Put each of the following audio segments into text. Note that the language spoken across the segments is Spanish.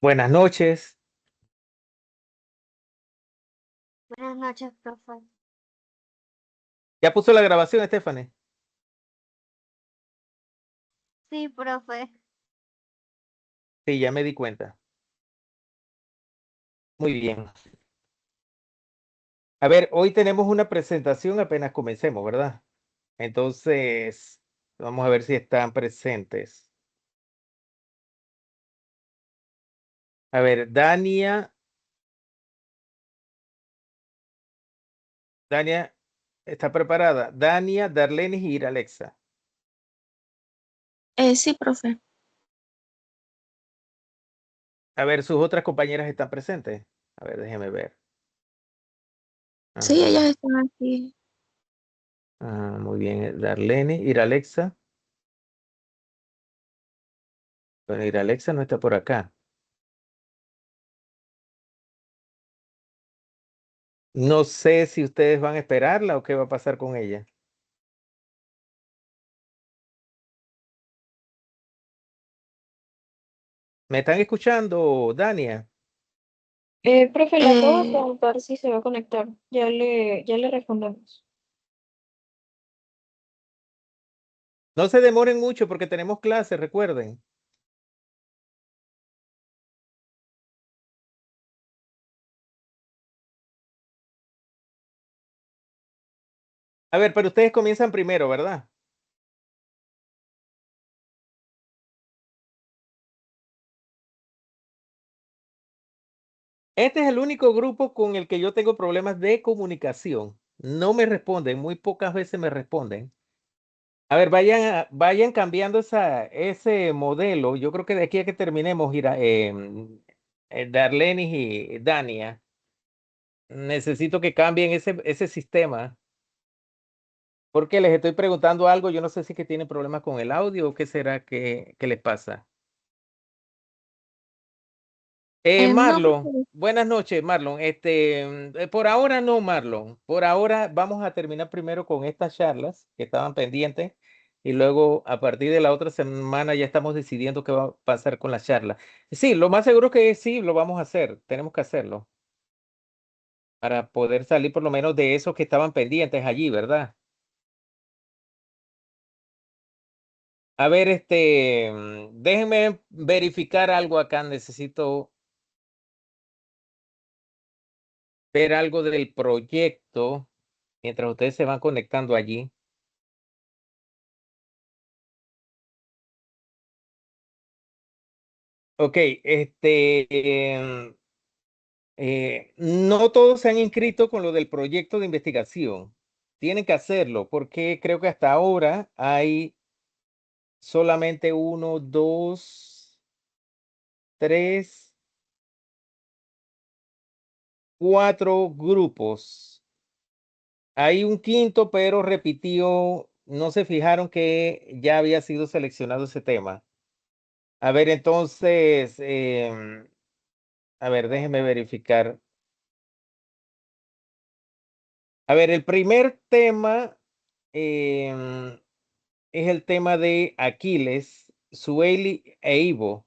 Buenas noches. Buenas noches, profe. ¿Ya puso la grabación, Stephanie? Sí, profe. Sí, ya me di cuenta. Muy bien. A ver, hoy tenemos una presentación apenas comencemos, ¿verdad? Entonces, vamos a ver si están presentes. A ver, Dania, ¿está preparada? Dania, Darlenis y Alexa. Sí, profe. A ver, sus otras compañeras están presentes. A ver, déjeme ver. Sí, ellas Ah, están aquí. muy bien, Darlenis, Alexa. Bueno, Alexa no está por acá. No sé si ustedes van a esperarla o qué va a pasar con ella. ¿Me están escuchando, Dania? Profe, le acabo de Eh, preguntar si se va a conectar. Ya le respondemos. No se demoren mucho porque tenemos clases, recuerden. A ver, pero ustedes comienzan primero, ¿verdad? Este es el único grupo con el que yo tengo problemas de comunicación. No me responden, muy pocas veces me responden. A ver, vayan cambiando ese modelo. Yo creo que de aquí a que terminemos, Darlenis y Dania, necesito que cambien ese sistema. Porque les estoy preguntando algo, yo no sé si es que tienen problemas con el audio o qué será que les pasa. no, Marlon, profe. buenas noches, Marlon. Por ahora no, Marlon. Por ahora vamos a terminar primero con estas charlas que estaban pendientes y luego a partir de la otra semana ya estamos decidiendo qué va a pasar con las charlas. Sí, lo más seguro que sí, lo vamos a hacer. Tenemos que hacerlo para poder salir por lo menos de esos que estaban pendientes allí, ¿verdad? A ver, déjenme verificar algo acá. Necesito ver algo del proyecto mientras ustedes se van conectando allí. Ok, no todos se han inscrito con lo del proyecto de investigación. Tienen que hacerlo porque creo que hasta ahora hay solamente uno, dos, tres, cuatro grupos. Hay un quinto, pero repitió, no se fijaron que ya había sido seleccionado ese tema. A ver, entonces, a ver, déjenme verificar. A ver, el primer tema es el tema de Aquiles, Sueli e Ivo.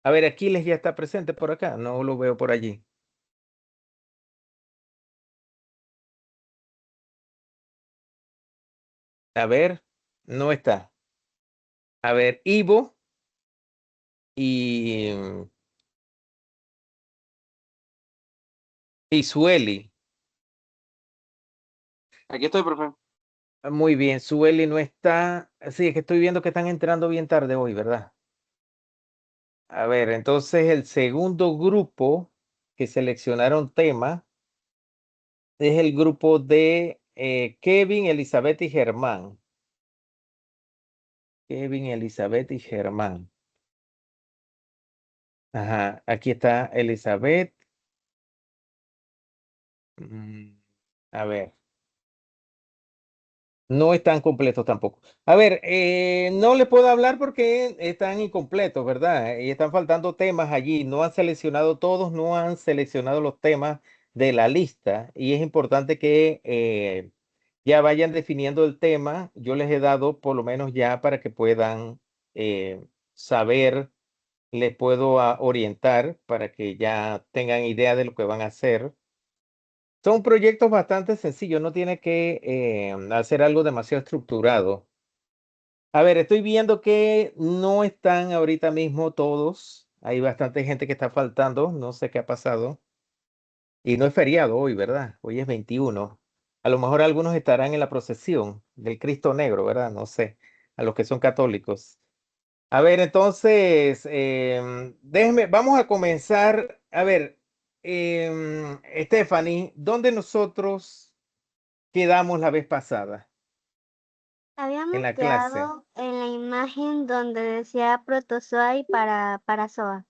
A ver, Aquiles ya está presente por acá, no lo veo por allí. A ver, no está. A ver, Ivo y, y Sueli. Aquí estoy, profe. Muy bien, Sueli no está. Sí, es que estoy viendo que están entrando bien tarde hoy, ¿verdad? A ver, entonces el segundo grupo que seleccionaron tema es el grupo de Kevin, Elizabeth y Germán. Kevin, Elizabeth y Germán. Ajá, aquí está Elizabeth. Mm, a ver, no están completos tampoco. A ver, no les puedo hablar porque están incompletos, ¿verdad? Y están faltando temas allí. No han seleccionado todos, no han seleccionado los temas de la lista. Y es importante que ya vayan definiendo el tema. Yo les he dado por lo menos ya para que puedan saber les puedo orientar para que ya tengan idea de lo que van a hacer. Son proyectos bastante sencillos, no tiene que hacer algo demasiado estructurado. A ver, estoy viendo que no están ahorita mismo todos. Hay bastante gente que está faltando, no sé qué ha pasado. Y no es feriado hoy, ¿verdad? Hoy es 21. A lo mejor algunos estarán en la procesión del Cristo Negro, ¿verdad? No sé, a los que son católicos. A ver, entonces, déjenme, vamos a comenzar. A ver, Stephanie, ¿dónde nosotros quedamos la vez pasada en Habíamos la clase? quedado en la imagen donde decía protozoa y parazoa.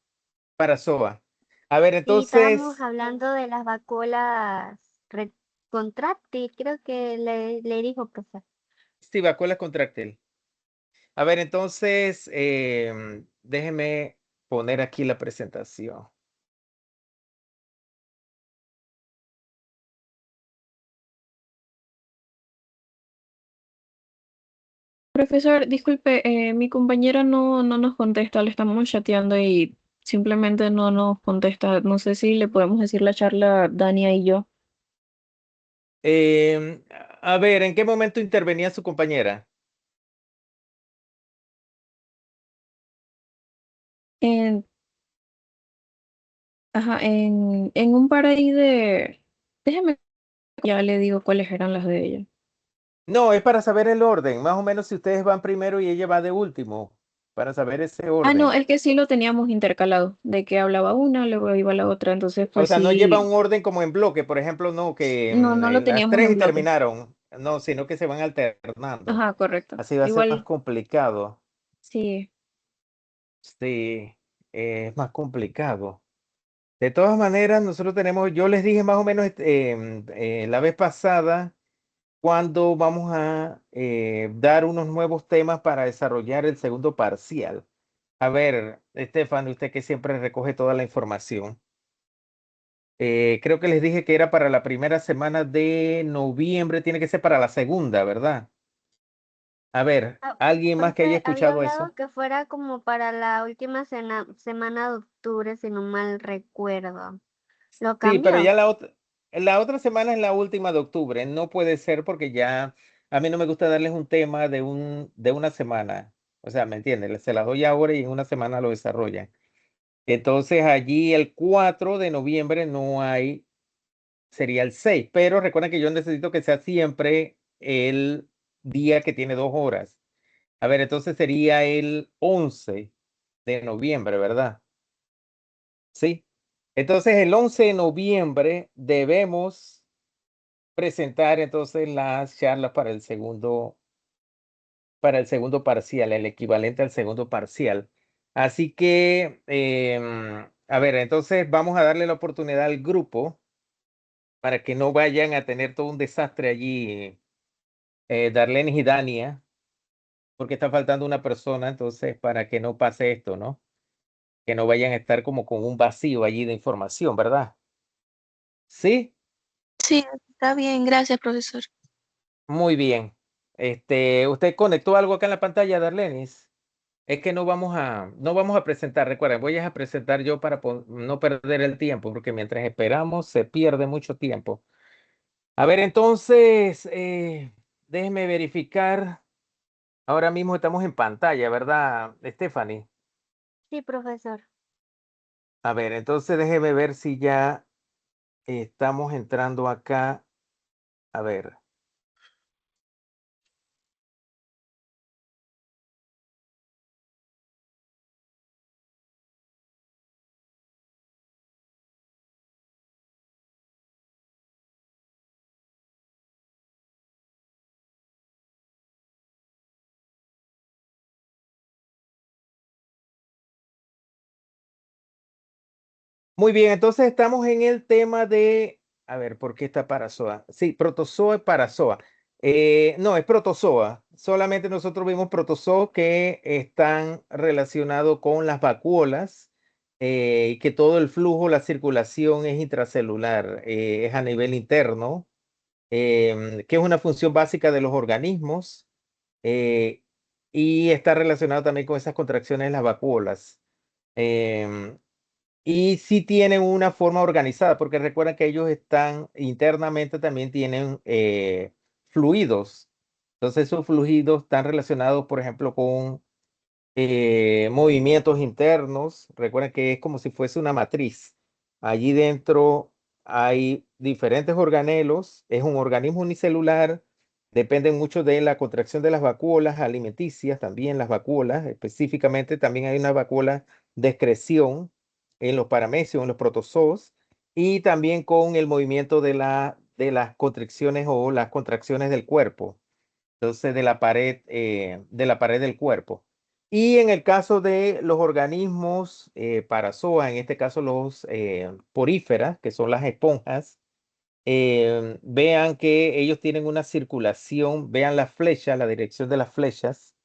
Para SOA. A ver, Y estábamos entonces, hablando de las vacuolas contráctil, creo que le dijo profesor. sí, vacuolas contráctil. A ver, entonces, déjeme poner aquí la presentación. Profesor, disculpe, mi compañera no nos contesta, le estamos chateando y simplemente no nos contesta. No sé si le podemos decir la charla Dania y yo. Em, a ver, ¿en qué momento intervenía su compañera? En, ajá, en un par ahí de... Déjeme, ya le digo cuáles eran las de ella. No, es para saber el orden, más o menos si ustedes van primero y ella va de último, para saber ese Ah, no, orden. es que sí lo teníamos intercalado, de que hablaba una, luego iba la otra, entonces O pues sea, no lleva sí, un orden como en bloque, por ejemplo, no, que no lo las teníamos tres en y bloque. terminaron, no, sino que se van alternando. Ajá, correcto. Así va a ser más Igual, complicado. sí. Sí, es más complicado. De todas maneras, nosotros tenemos, yo les dije más o menos la vez pasada, cuando vamos a dar unos nuevos temas para desarrollar el segundo parcial. A ver, Estefan, usted que siempre recoge toda la información. Creo que les dije que era para la primera semana de noviembre, tiene que ser para la segunda, ¿verdad? A ver, Ah, ¿alguien más que haya profe, había escuchado eso? hablado que fuera como para la última semana de octubre, si no mal recuerdo. ¿Lo Sí, pero cambió? ya la otra semana es la última de octubre. No puede ser porque ya a mí no me gusta darles un tema de una semana. O sea, ¿me entiendes? Se las doy ahora y en una semana lo desarrollan. Entonces allí el 4 de noviembre no hay, sería el 6. Pero recuerden que yo necesito que sea siempre el día que tiene 2 horas. A ver, entonces sería el 11 de noviembre, ¿verdad? Sí. Entonces el 11 de noviembre debemos presentar entonces las charlas para el segundo parcial, el equivalente al segundo parcial. Así que, a ver, entonces vamos a darle la oportunidad al grupo para que no vayan a tener todo un desastre allí, Darlene y Dania, porque está faltando una persona, entonces para que no pase esto, ¿no? Que no vayan a estar como con un vacío allí de información, ¿verdad? Sí, Sí, está bien, gracias, profesor. muy bien. ¿Usted conectó algo acá en la pantalla, Darlenis? Es que no vamos a presentar, recuerden, voy a presentar yo para no perder el tiempo, porque mientras esperamos se pierde mucho tiempo. A ver, entonces, déjeme verificar. Ahora mismo estamos en pantalla, ¿verdad, Stephanie? Sí, profesor. A ver, entonces déjeme ver si ya estamos entrando acá. A ver. Muy bien, entonces estamos en el tema de, a ver, ¿por qué está parazoa? Sí, protozoa y parazoa. No, es protozoa. Solamente nosotros vimos protozoos que están relacionados con las vacuolas y que todo el flujo, la circulación es intracelular, es a nivel interno, que es una función básica de los organismos eh, y está relacionado también con esas contracciones de las vacuolas. Em, y sí tienen una forma organizada, porque recuerden que ellos están internamente también tienen fluidos. Entonces esos fluidos están relacionados, por ejemplo, con movimientos internos. Recuerden que es como si fuese una matriz. Allí dentro hay diferentes organelos. Es un organismo unicelular. Dependen mucho de la contracción de las vacuolas alimenticias, también las vacuolas. Específicamente también hay una vacuola de excreción en los paramecios, en los protozoos, y también con el movimiento de las constricciones o las contracciones del cuerpo. Entonces, de la pared del cuerpo. Y en el caso de los organismos parazoas, en este caso los poríferas, que son las esponjas, vean que ellos tienen una circulación, vean la flecha, la dirección de las flechas.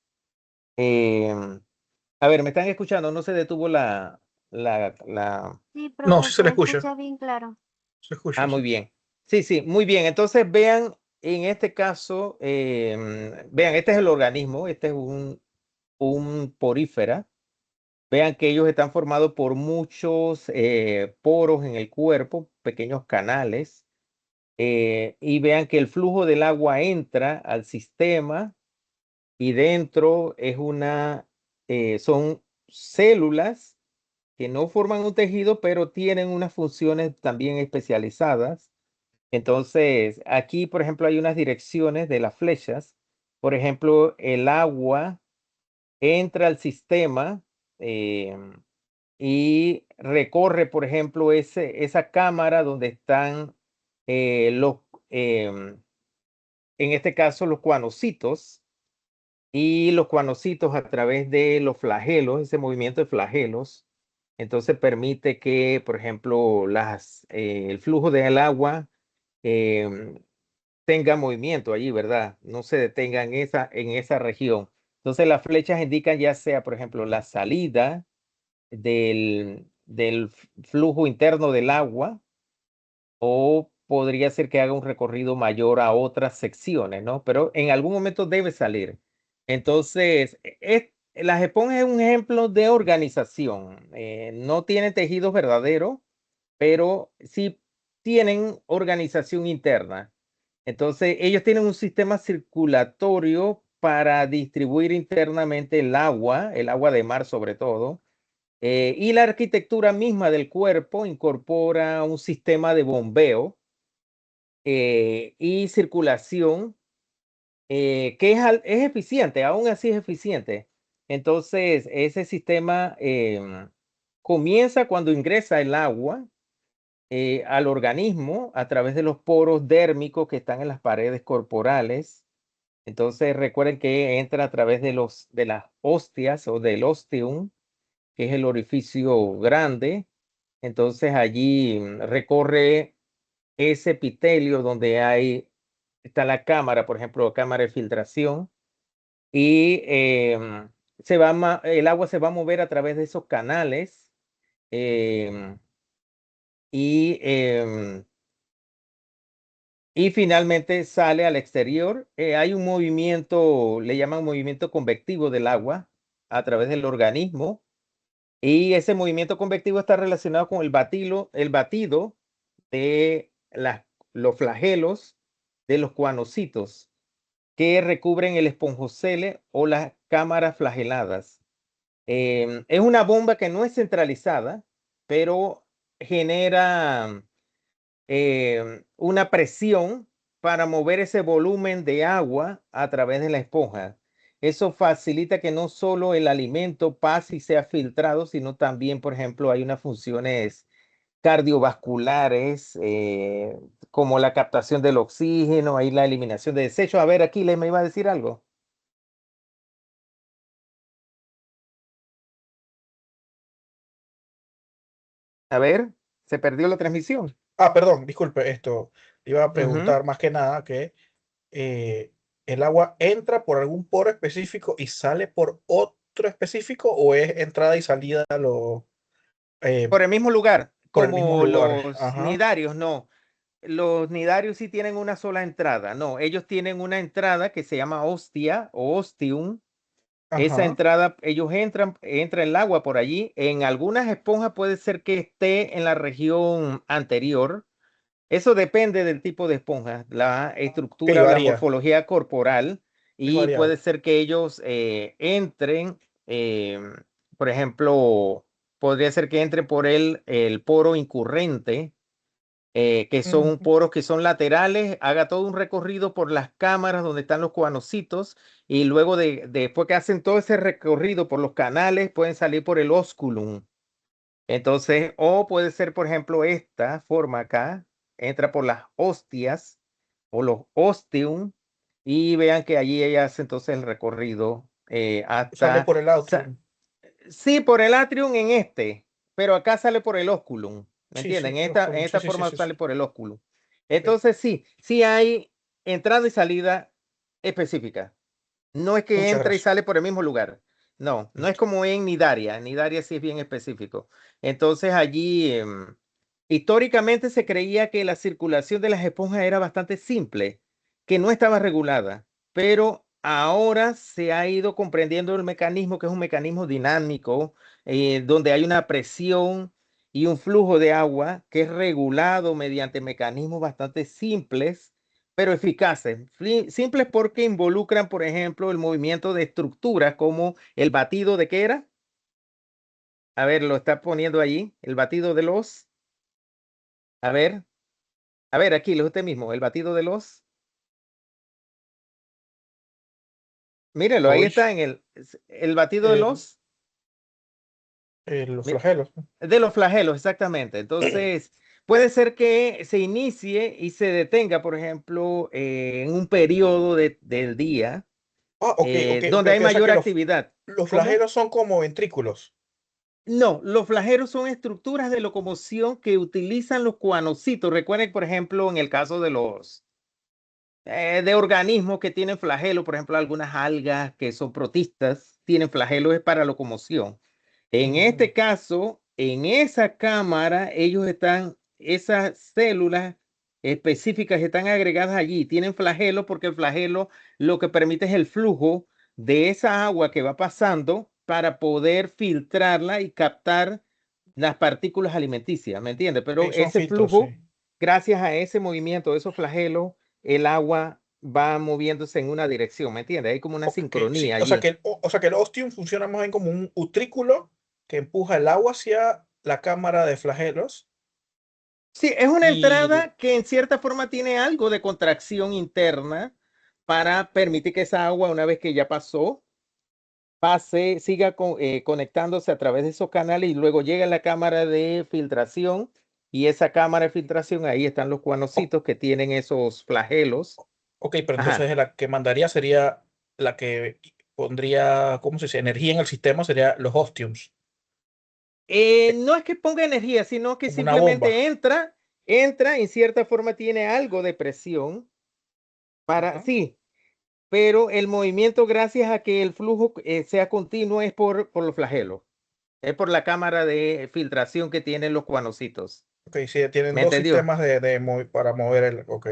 A ver, ¿me están escuchando? No se detuvo la... Sí, No, sí se le profesor, escucha. escucha bien claro. Se escucha, Muy sí. bien. Sí, sí, muy bien. Entonces, vean, en este caso, vean, este es el organismo, este es un porífera. Vean que ellos están formados por muchos poros en el cuerpo, pequeños canales, y vean que el flujo del agua entra al sistema y dentro son células que no forman un tejido, pero tienen unas funciones también especializadas. Entonces, aquí, por ejemplo, hay unas direcciones de las flechas. Por ejemplo, el agua entra al sistema y recorre, por ejemplo, esa cámara donde están los, em, en este caso, los cuanocitos. Y los cuanocitos a través de los flagelos, ese movimiento de flagelos, entonces permite que, por ejemplo, el flujo del agua em, tenga movimiento allí, ¿verdad? No se detenga en esa región. Entonces las flechas indican ya sea, por ejemplo, la salida del flujo interno del agua o podría ser que haga un recorrido mayor a otras secciones, ¿no? Pero en algún momento debe salir. Entonces, las esponjas es un ejemplo de organización. No tienen tejidos verdaderos, pero sí tienen organización interna. Entonces, ellos tienen un sistema circulatorio para distribuir internamente el agua de mar sobre todo, y la arquitectura misma del cuerpo incorpora un sistema de bombeo y circulación que es eficiente, aún así es eficiente. Entonces, ese sistema comienza cuando ingresa el agua al organismo a través de los poros dérmicos que están en las paredes corporales. Entonces, recuerden que entra a través de las ostias o del ostium, que es el orificio grande. Entonces, allí recorre ese epitelio donde está la cámara, por ejemplo, cámara de filtración, y el agua se va a mover a través de esos canales em, y, em, y finalmente sale al exterior. Hay un movimiento, le llaman movimiento convectivo del agua a través del organismo, y ese movimiento convectivo está relacionado con el batido de los flagelos de los cuanocitos que recubren el esponjocele o las cámaras flageladas. Es una bomba que no es centralizada, pero genera una presión para mover ese volumen de agua a través de la esponja. Eso facilita que no solo el alimento pase y sea filtrado, sino también, por ejemplo, hay unas funciones cardiovasculares, como la captación del oxígeno, ahí la eliminación de desechos. A ver, aquí me iba a decir algo. A ver, se perdió la transmisión. Ah, perdón, disculpe, iba a Ujú. preguntar más que nada que el agua entra por algún poro específico y sale por otro específico o es entrada y salida eh, Por el mismo lugar, por el mismo como lugar. los Ajá. nidarios, no. Los nidarios sí tienen una sola entrada. No, ellos tienen una entrada que se llama hostia o ostium, esa Ajá. entrada, ellos entra el agua por allí. En algunas esponjas puede ser que esté en la región anterior. Eso depende del tipo de esponja, la Ok, estructura o la varía. morfología corporal, Es y puede variable. ser que ellos entren, por ejemplo, podría ser que entre por el poro incurrente, que son Ujú. poros que son laterales, haga todo un recorrido por las cámaras donde están los coanocitos, y luego después que hacen todo ese recorrido por los canales, pueden salir por el ósculum. Entonces, o puede ser, por ejemplo, esta forma acá, entra por las hostias o los ostium, y vean que allí ella hace entonces el recorrido Sale hasta, por el atrium. sí, por el atrium en este, pero acá sale por el ósculum, ¿me Sí, sí, entienden? En el esta, en ósculum. Sí, esta sí, sí, forma sí, sí. sale por el ósculum. Ok. Entonces, sí, sí hay entrada y salida específica. No es que Muchas entra y gracias. sale por el mismo lugar. No, no es Listo. como en Nidaria. En Nidaria sí es bien específico. Entonces allí, históricamente se creía que la circulación de las esponjas era bastante simple, que no estaba regulada, pero ahora se ha ido comprendiendo el mecanismo, que es un mecanismo dinámico, donde hay una presión y un flujo de agua que es regulado mediante mecanismos bastante simples pero eficaces. Simples porque involucran, por ejemplo, el movimiento de estructuras como el batido de qué era. A ver, lo está poniendo allí, el batido de los. A ver, aquí lo usted mismo, el batido de los. Mírelo, ahí Hoy, está en el batido de el, los. los Mire, flagelos. de los flagelos, exactamente. Entonces, puede ser que se inicie y se detenga, por ejemplo, en un periodo del día Ah, ok, ok, ok, donde hay ok. O sea mayor que actividad. los ¿Cómo? flagelos son como ventrículos. No, los flagelos son estructuras de locomoción que utilizan los cuanocitos. Recuerden, por ejemplo, en el caso de los de organismos que tienen flagelo, por ejemplo, algunas algas que son protistas, tienen flagelos es para locomoción. En Mm, este caso, en esa cámara, esas células específicas están agregadas allí, tienen flagelo porque el flagelo lo que permite es el flujo de esa agua que va pasando para poder filtrarla y captar las partículas alimenticias, ¿me entiendes? Pero son ese filtros, flujo, sí. gracias a ese movimiento de esos flagelos, el agua va moviéndose en una dirección, ¿me entiendes? Hay como una Ok, sí. sincronía O sea allí. que o sea que el ostium funciona más bien como un utrículo que empuja el agua hacia la cámara de flagelos. Sí, es una Y entrada que en cierta forma tiene algo de contracción interna para permitir que esa agua, una vez que ya pasó, siga conectándose a través de esos canales y luego llega a la cámara de filtración, y esa cámara de filtración, ahí están los o- cuanocitos que tienen esos flagelos. ok, pero Ajá. entonces la que mandaría sería la que pondría, ¿cómo se dice? Energía en el sistema sería los ostiums, No es que ponga energía, sino que como una bomba. simplemente entra, en cierta forma tiene algo de presión para, Ajá. sí, pero el movimiento, gracias a que el flujo sea continuo, es por los flagelos, es por la cámara de filtración que tienen los cuanocitos. Ok, sí, tienen ¿Me dos entendió? sistemas para mover el. Ok,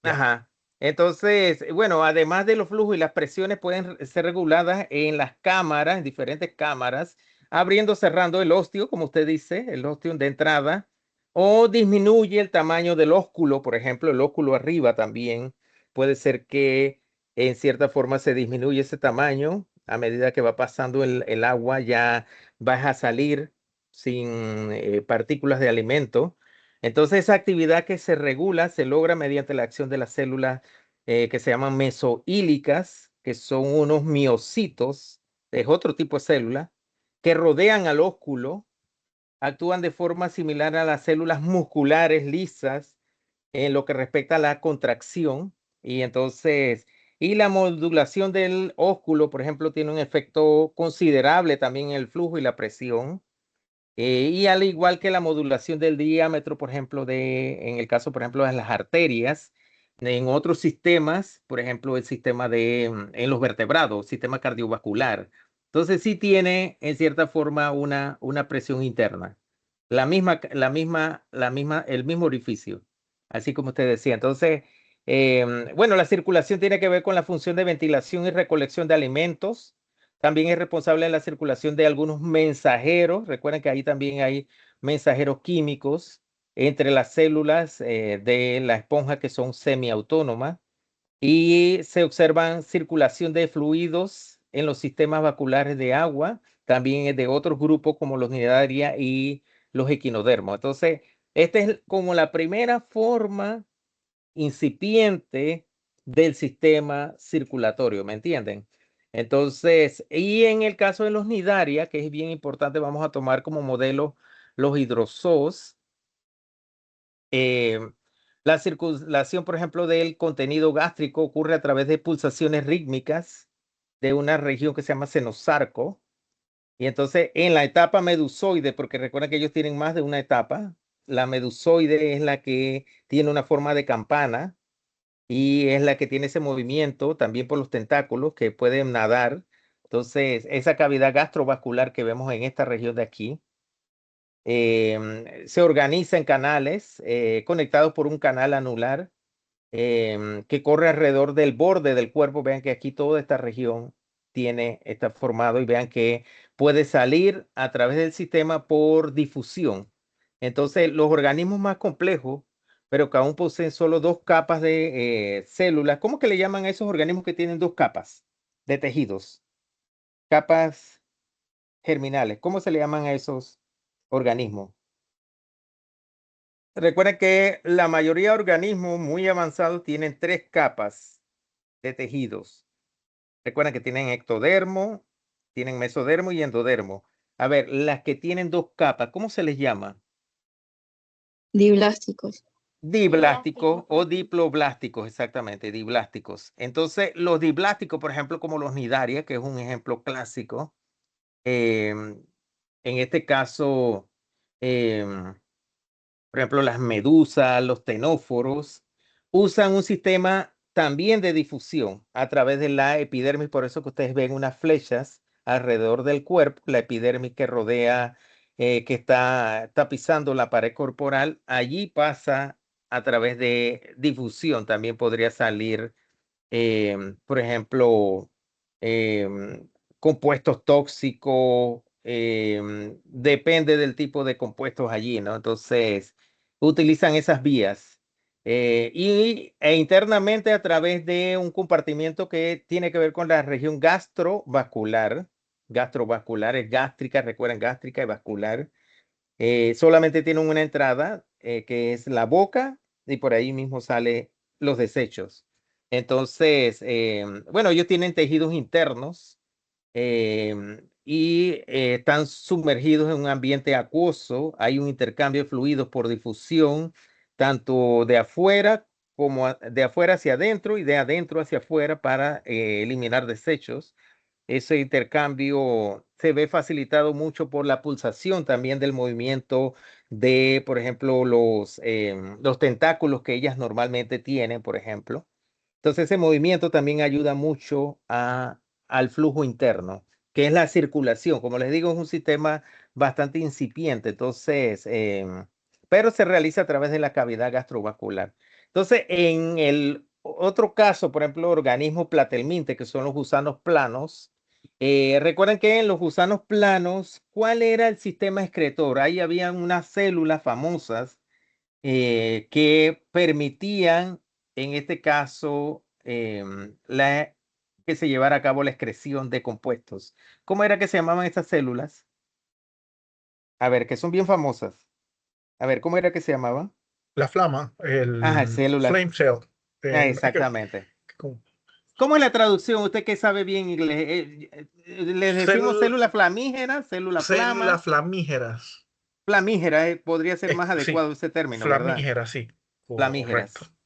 ya. Ajá. Entonces, bueno, además de los flujos y las presiones pueden ser reguladas en las cámaras, en diferentes cámaras, abriendo, cerrando el ósteo, como usted dice, el ósteo de entrada, o disminuye el tamaño del ósculo, por ejemplo, el ósculo arriba también. Puede ser que en cierta forma se disminuye ese tamaño a medida que va pasando el agua, ya vas a salir sin partículas de alimento. Entonces, esa actividad que se regula se logra mediante la acción de las células que se llaman mesohílicas, que son unos miocitos, es otro tipo de célula, que rodean al ósculo, actúan de forma similar a las células musculares lisas en lo que respecta a la contracción. Y entonces, y la modulación del ósculo, por ejemplo, tiene un efecto considerable también en el flujo y la presión. Y al igual que la modulación del diámetro, por ejemplo, en el caso, por ejemplo, de las arterias, en otros sistemas, por ejemplo, el sistema en los vertebrados, sistema cardiovascular. Entonces sí tiene, en cierta forma, una presión interna. El mismo orificio, así como usted decía. Entonces, bueno, la circulación tiene que ver con la función de ventilación y recolección de alimentos, También es responsable de la circulación de algunos mensajeros. Recuerden que ahí también hay mensajeros químicos entre las células de la esponja que son semiautónomas. Y se observan circulación de fluidos en los sistemas vasculares de agua, también de otros grupos como los Cnidaria y los equinodermos. Entonces, esta es como la primera forma incipiente del sistema circulatorio, ¿me entienden? Entonces, y en el caso de los Cnidaria, que es bien importante, vamos a tomar como modelo los hidrozoos. La circulación, por ejemplo, del contenido gástrico ocurre a través de pulsaciones rítmicas de una región que se llama senosarco. Y entonces, en la etapa medusoide, porque recuerda que ellos tienen más de una etapa, la medusoide es la que tiene una forma de campana y es la que tiene ese movimiento también por los tentáculos que pueden nadar. Entonces, esa cavidad gastrovascular que vemos en esta región de aquí se organiza en canales conectados por un canal anular que corre alrededor del borde del cuerpo. Vean que aquí toda esta región está formado y vean que puede salir a través del sistema por difusión. Entonces, los organismos más complejos, pero que aún poseen solo dos capas de células, ¿cómo que le llaman a esos organismos que tienen dos capas de tejidos? Capas germinales. ¿Cómo se le llaman a esos organismos? Recuerden que la mayoría de organismos muy avanzados tienen tres capas de tejidos. Recuerden que tienen ectodermo, tienen mesodermo y endodermo. A ver, las que tienen dos capas, ¿cómo se les llama? Diblásticos. Diblásticos o diploblásticos, exactamente, diblásticos. Entonces, los diblásticos, por ejemplo, como los Cnidaria, que es un ejemplo clásico, en este caso, por ejemplo, las medusas, los tenóforos, usan un sistema también de difusión a través de la epidermis. Por eso que ustedes ven unas flechas alrededor del cuerpo, la epidermis que rodea, que está tapizando la pared corporal. Allí pasa a través de difusión. También podría salir, por ejemplo, compuestos tóxicos. Depende del tipo de compuestos allí, ¿no? Entonces, utilizan esas vías e internamente a través de un compartimiento que tiene que ver con la región gastrovascular. Gastrovascular es gástrica, recuerden, gástrica y vascular. Solamente tienen una entrada que es la boca y por ahí mismo sale los desechos. Entonces, bueno, ellos tienen tejidos internos y están sumergidos en un ambiente acuoso. Hay un intercambio de fluidos por difusión, tanto de afuera como de afuera hacia adentro y de adentro hacia afuera para eliminar desechos. Ese intercambio se ve facilitado mucho por la pulsación también del movimiento de, por ejemplo, los tentáculos que ellas normalmente tienen, por ejemplo. Entonces, ese movimiento también ayuda mucho al flujo interno, que es la circulación. Como les digo, es un sistema bastante incipiente, entonces, pero se realiza a través de la cavidad gastrovascular. Entonces, en el otro caso, por ejemplo, organismos platelmintes, que son los gusanos planos, recuerden que en los gusanos planos, ¿cuál era el sistema excretor? Ahí habían unas células famosas que permitían, en este caso, que se llevara a cabo la excreción de compuestos. ¿Cómo era que se llamaban estas células? A ver, que son bien famosas. A ver, ¿cómo era que se llamaban? La flama, Ajá, el células. flame cell. Exactamente. ¿Cómo? ¿Cómo es la traducción? Usted que sabe bien inglés. ¿Les decimos células flamígeras, célula flama? Células flamígeras. Flamígera, podría ser más Sí, adecuado ese término, ¿verdad? flamígeras, sí. Flamígeras. Correcto.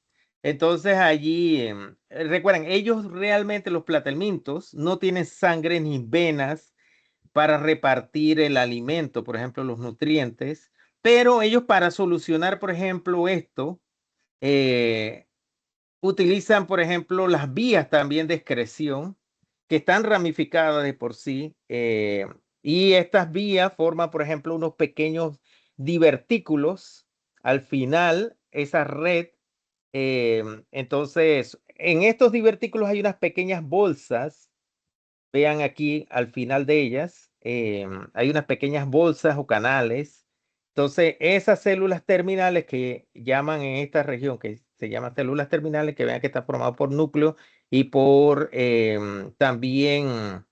Entonces allí, recuerden, ellos realmente, los platelmintos, no tienen sangre ni venas para repartir el alimento, por ejemplo, los nutrientes, pero ellos para solucionar, por ejemplo, esto, utilizan, por ejemplo, las vías también de excreción que están ramificadas de por sí, y estas vías forman, por ejemplo, unos pequeños divertículos. Al final, esa red, entonces, en estos divertículos hay unas pequeñas bolsas vean aquí al final de ellas, hay unas pequeñas bolsas o canales. Entonces, esas células terminales que llaman en esta región, que se llaman células terminales, que vean que está formado por núcleo y por también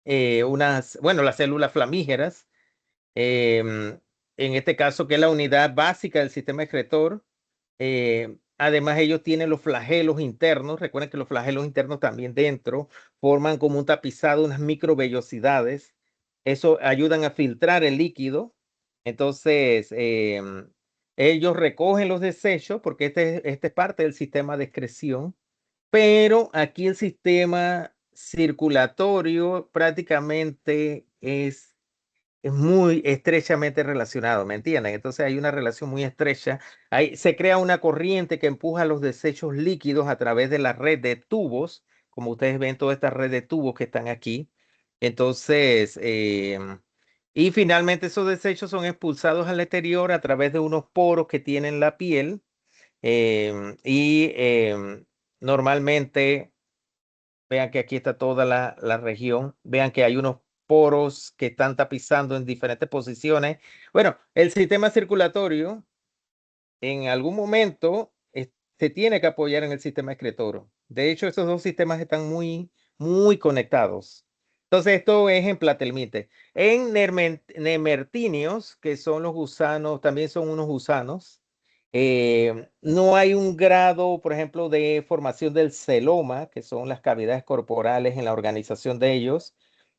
bueno, las células flamígeras, en este caso que es la unidad básica del sistema excretor. Además, ellos tienen los flagelos internos. Recuerden que los flagelos internos también dentro forman como un tapizado, unas microvellosidades. Eso ayudan a filtrar el líquido. Entonces, ellos recogen los desechos porque este es parte del sistema de excreción. Pero aquí el sistema circulatorio prácticamente es muy estrechamente relacionado, ¿me entienden? Entonces hay una relación muy estrecha. Se crea una corriente que empuja los desechos líquidos a través de la red de tubos, como ustedes ven, toda esta red de tubos que están aquí. Entonces, y finalmente esos desechos son expulsados al exterior a través de unos poros que tiene la piel. Y normalmente, vean que aquí está toda la región, vean que hay unos poros que están tapizando en diferentes posiciones. Bueno, el sistema circulatorio en algún momento se tiene que apoyar en el sistema excretor. De hecho, esos dos sistemas están muy conectados. Entonces, esto es en platelmite. En nemertinios, que son los gusanos, también son unos gusanos. No hay un grado, por ejemplo, de formación del celoma, que son las cavidades corporales en la organización de ellos,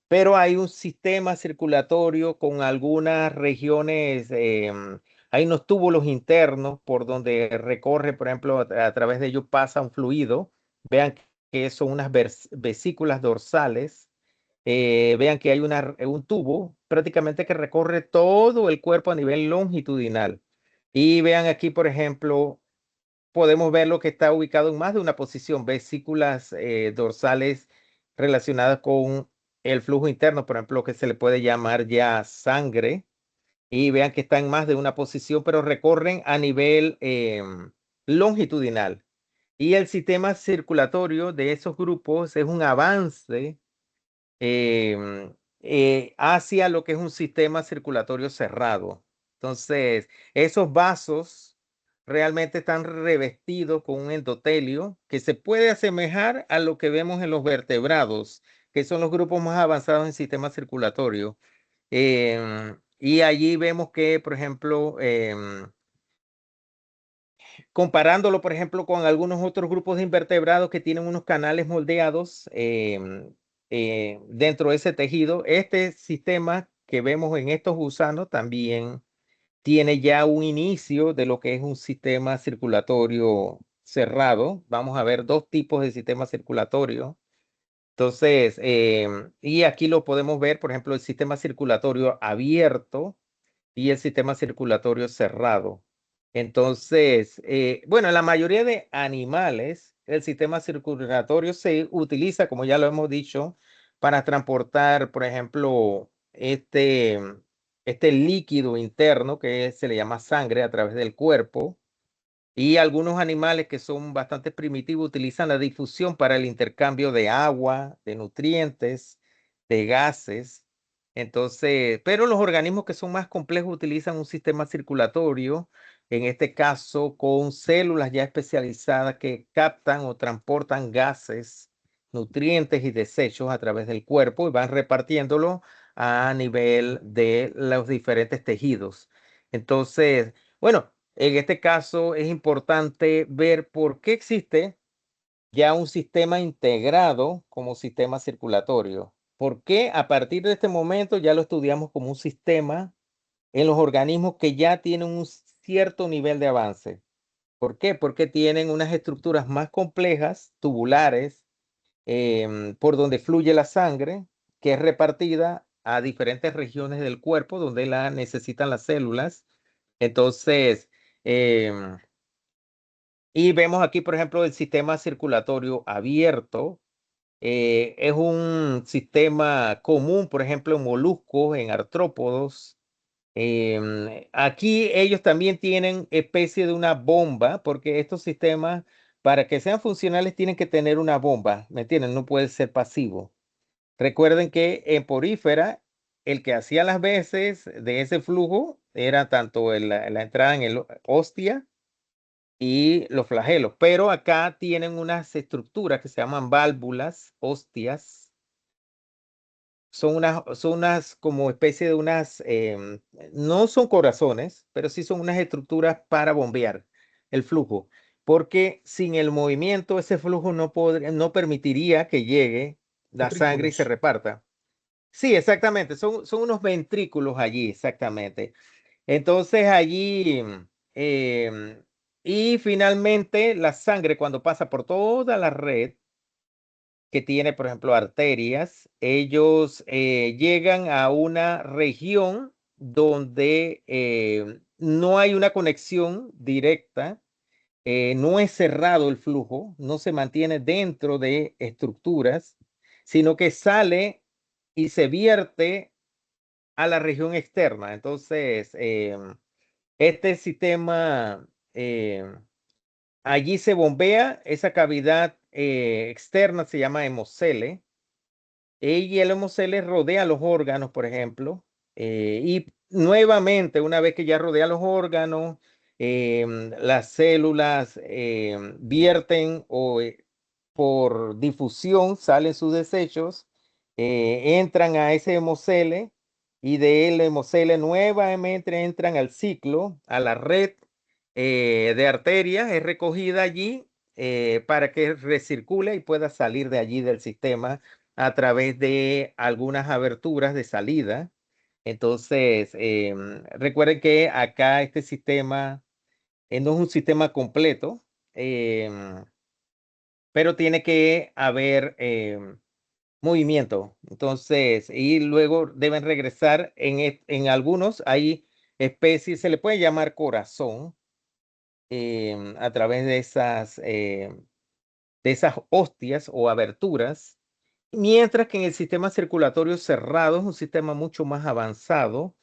pero hay un sistema circulatorio con algunas regiones, hay unos túbulos internos por donde recorre, por ejemplo, a través de ellos pasa un fluido. Vean que son unas vesículas dorsales. Vean que hay un tubo prácticamente que recorre todo el cuerpo a nivel longitudinal. Y vean aquí, por ejemplo, podemos ver lo que está ubicado en más de una posición, vesículas dorsales relacionadas con el flujo interno, por ejemplo, que se le puede llamar ya sangre. Y vean que está en más de una posición, pero recorren a nivel longitudinal. Y el sistema circulatorio de esos grupos es un avance hacia lo que es un sistema circulatorio cerrado. Entonces, esos vasos realmente están revestidos con un endotelio que se puede asemejar a lo que vemos en los vertebrados, que son los grupos más avanzados en sistema circulatorio. Y allí vemos que, por ejemplo, comparándolo, por ejemplo, con algunos otros grupos de invertebrados que tienen unos canales moldeados dentro de ese tejido, este sistema que vemos en estos gusanos también tiene ya un inicio de lo que es un sistema circulatorio cerrado. Vamos a ver dos tipos de sistema circulatorio. Entonces, y aquí lo podemos ver, por ejemplo, el sistema circulatorio abierto y el sistema circulatorio cerrado. Entonces, bueno, en la mayoría de animales, el sistema circulatorio se utiliza, como ya lo hemos dicho, para transportar, por ejemplo, este líquido interno que se le llama sangre a través del cuerpo. Y algunos animales que son bastante primitivos utilizan la difusión para el intercambio de agua, de nutrientes, de gases. Entonces, pero los organismos que son más complejos utilizan un sistema circulatorio, en este caso con células ya especializadas que captan o transportan gases, nutrientes y desechos a través del cuerpo y van repartiéndolo a nivel de los diferentes tejidos. Entonces, bueno, en este caso es importante ver por qué existe ya un sistema integrado como sistema circulatorio. ¿Por qué a partir de este momento ya lo estudiamos como un sistema en los organismos que ya tienen un cierto nivel de avance? ¿Por qué? Porque tienen unas estructuras más complejas, tubulares, por donde fluye la sangre, que es repartida a diferentes regiones del cuerpo donde la necesitan las células. Entonces, y vemos aquí, por ejemplo, el sistema circulatorio abierto. Es un sistema común, por ejemplo, en moluscos, en artrópodos. Aquí ellos también tienen especie de una bomba, porque estos sistemas, para que sean funcionales, tienen que tener una bomba, ¿me entienden? No puede ser pasivo. Recuerden que en porífera, el que hacía las veces de ese flujo era tanto la entrada en el hostia y los flagelos, pero acá tienen unas estructuras que se llaman válvulas, hostias. Son unas como especie de unas, no son corazones, pero sí son unas estructuras para bombear el flujo, porque sin el movimiento ese flujo no permitiría que llegue la sangre y se Ventrículos. reparta. Sí, exactamente, son unos ventrículos allí, exactamente. Entonces allí, y finalmente la sangre cuando pasa por toda la red, que tiene, por ejemplo, arterias, ellos llegan a una región donde no hay una conexión directa, no es cerrado el flujo, no se mantiene dentro de estructuras, sino que sale y se vierte a la región externa. Entonces, este sistema, allí se bombea, esa cavidad externa se llama hemocele. Y el hemocele rodea los órganos, por ejemplo, y nuevamente, una vez que ya rodea los órganos, las células vierten o por difusión salen sus desechos, entran a ese hemocele y de el hemocele nuevamente entran al ciclo, a la red de arterias, es recogida allí para que recircule y pueda salir de allí del sistema a través de algunas aberturas de salida. Entonces, recuerden que acá este sistema no es un sistema completo, pero tiene que haber movimiento. Entonces, y luego deben regresar en algunos, hay especies, se le puede llamar corazón a través de esas hostias o aberturas. Mientras que en el sistema circulatorio cerrado es un sistema mucho más avanzado.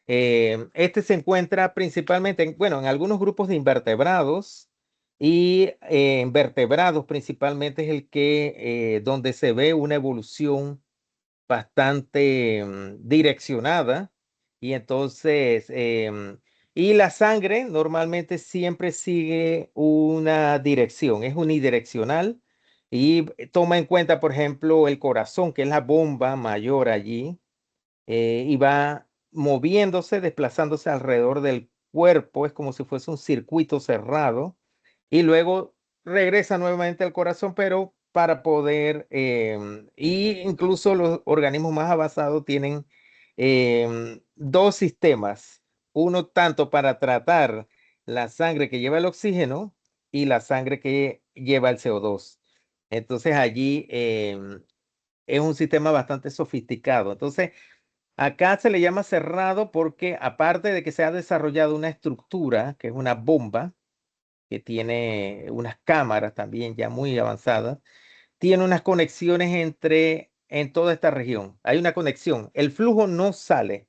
Este se encuentra principalmente, bueno, en algunos grupos de invertebrados y en vertebrados principalmente es el que donde se ve una evolución bastante direccionada y entonces y la sangre normalmente siempre sigue una dirección, es unidireccional y toma en cuenta, por ejemplo, el corazón, que es la bomba mayor allí, y va moviéndose, desplazándose alrededor del cuerpo, es como si fuese un circuito cerrado, y luego regresa nuevamente al corazón, pero para poder, y incluso los organismos más avanzados tienen dos sistemas, uno tanto para tratar la sangre que lleva el oxígeno y la sangre que lleva el CO2. Entonces allí es un sistema bastante sofisticado. Entonces, acá se le llama cerrado porque aparte de que se ha desarrollado una estructura, que es una bomba, que tiene unas cámaras también ya muy avanzadas, tiene unas conexiones en toda esta región. Hay una conexión. El flujo no sale,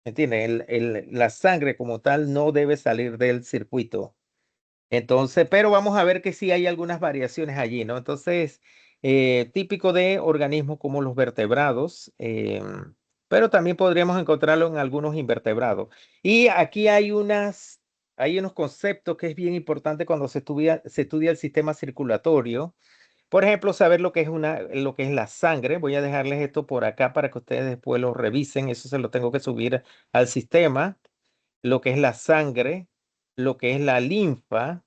¿me entiendes? La sangre como tal no debe salir del circuito. Entonces, pero vamos a ver que sí hay algunas variaciones allí, ¿no? Entonces, típico de organismos como los vertebrados, pero también podríamos encontrarlo en algunos invertebrados. Y aquí hay unos conceptos que es bien importante cuando se estudia el sistema circulatorio. Por ejemplo, saber lo que es la sangre. Voy a dejarles esto por acá para que ustedes después lo revisen. Eso se lo tengo que subir al sistema. Lo que es la sangre, lo que es la linfa,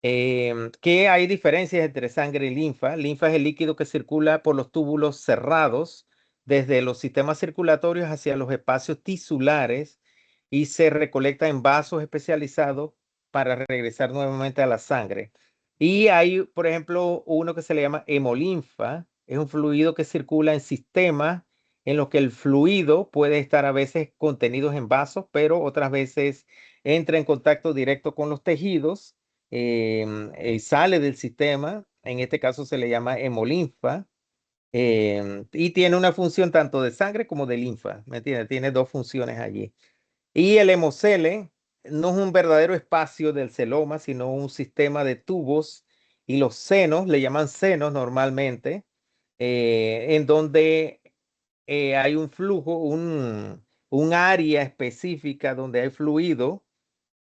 que hay diferencias entre sangre y linfa. Linfa es el líquido que circula por los túbulos cerrados desde los sistemas circulatorios hacia los espacios tisulares y se recolecta en vasos especializados para regresar nuevamente a la sangre. Y hay, por ejemplo, uno que se le llama hemolinfa. Es un fluido que circula en sistemas en los que el fluido puede estar a veces contenido en vasos, pero otras veces entra en contacto directo con los tejidos, sale del sistema, en este caso se le llama hemolinfa, y tiene una función tanto de sangre como de linfa, ¿me entiendes? Tiene dos funciones allí. Y el hemocele no es un verdadero espacio del celoma, sino un sistema de tubos y los senos, le llaman senos normalmente, en donde hay un flujo, un área específica donde hay fluido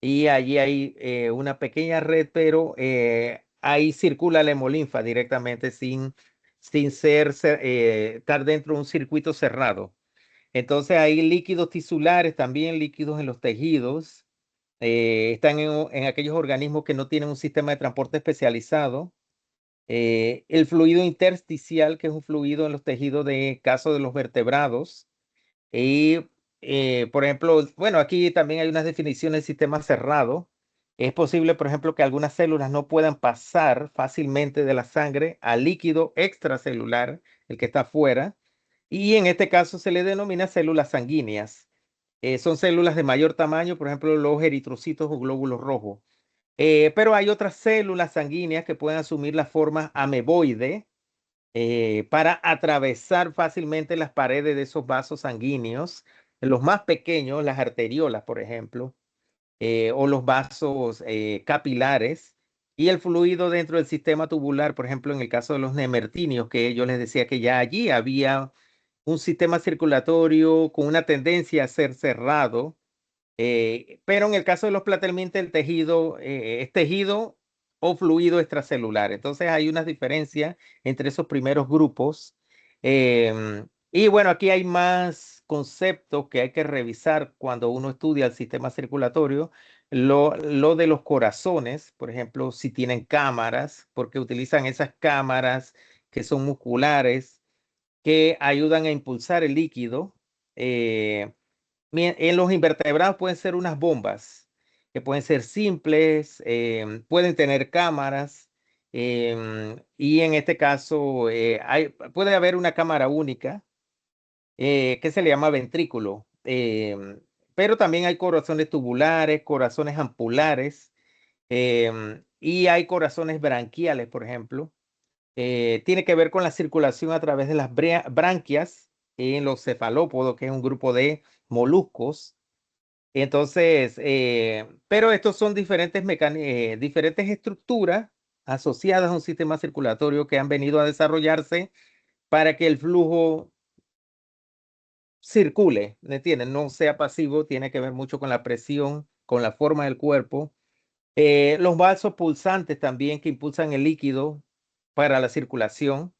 y allí hay una pequeña red, pero ahí circula la hemolinfa directamente sin estar dentro de un circuito cerrado. Entonces hay líquidos tisulares, también líquidos en los tejidos, están en aquellos organismos que no tienen un sistema de transporte especializado. El fluido intersticial, que es un fluido en los tejidos de caso de los vertebrados. Y, por ejemplo, bueno, aquí también hay unas definiciones de sistema cerrado. Es posible, por ejemplo, que algunas células no puedan pasar fácilmente de la sangre al líquido extracelular, el que está afuera. Y en este caso se le denomina células sanguíneas. Son células de mayor tamaño, por ejemplo, los eritrocitos o glóbulos rojos. Pero hay otras células sanguíneas que pueden asumir la forma ameboide para atravesar fácilmente las paredes de esos vasos sanguíneos. Los más pequeños, las arteriolas, por ejemplo, o los vasos capilares, y el fluido dentro del sistema tubular, por ejemplo, en el caso de los nemertinios, que yo les decía que ya allí había un sistema circulatorio con una tendencia a ser cerrado, pero en el caso de los platelmintes el tejido es tejido o fluido extracelular. Entonces hay unas diferencias entre esos primeros grupos. Y bueno, aquí hay más conceptos que hay que revisar cuando uno estudia el sistema circulatorio. Lo de los corazones, por ejemplo, si tienen cámaras, porque utilizan esas cámaras que son musculares, que ayudan a impulsar el líquido. En los invertebrados pueden ser unas bombas, que pueden ser simples, pueden tener cámaras, y en este caso puede haber una cámara única que se le llama ventrículo, pero también hay corazones tubulares, corazones ampulares, y hay corazones branquiales, por ejemplo. Tiene que ver con la circulación a través de las branquias en los cefalópodos, que es un grupo de moluscos. Entonces, pero estos son diferentes estructuras asociadas a un sistema circulatorio que han venido a desarrollarse para que el flujo circule, ¿me entienden? No sea pasivo, tiene que ver mucho con la presión, con la forma del cuerpo. Los vasos pulsantes también que impulsan el líquido para la circulación,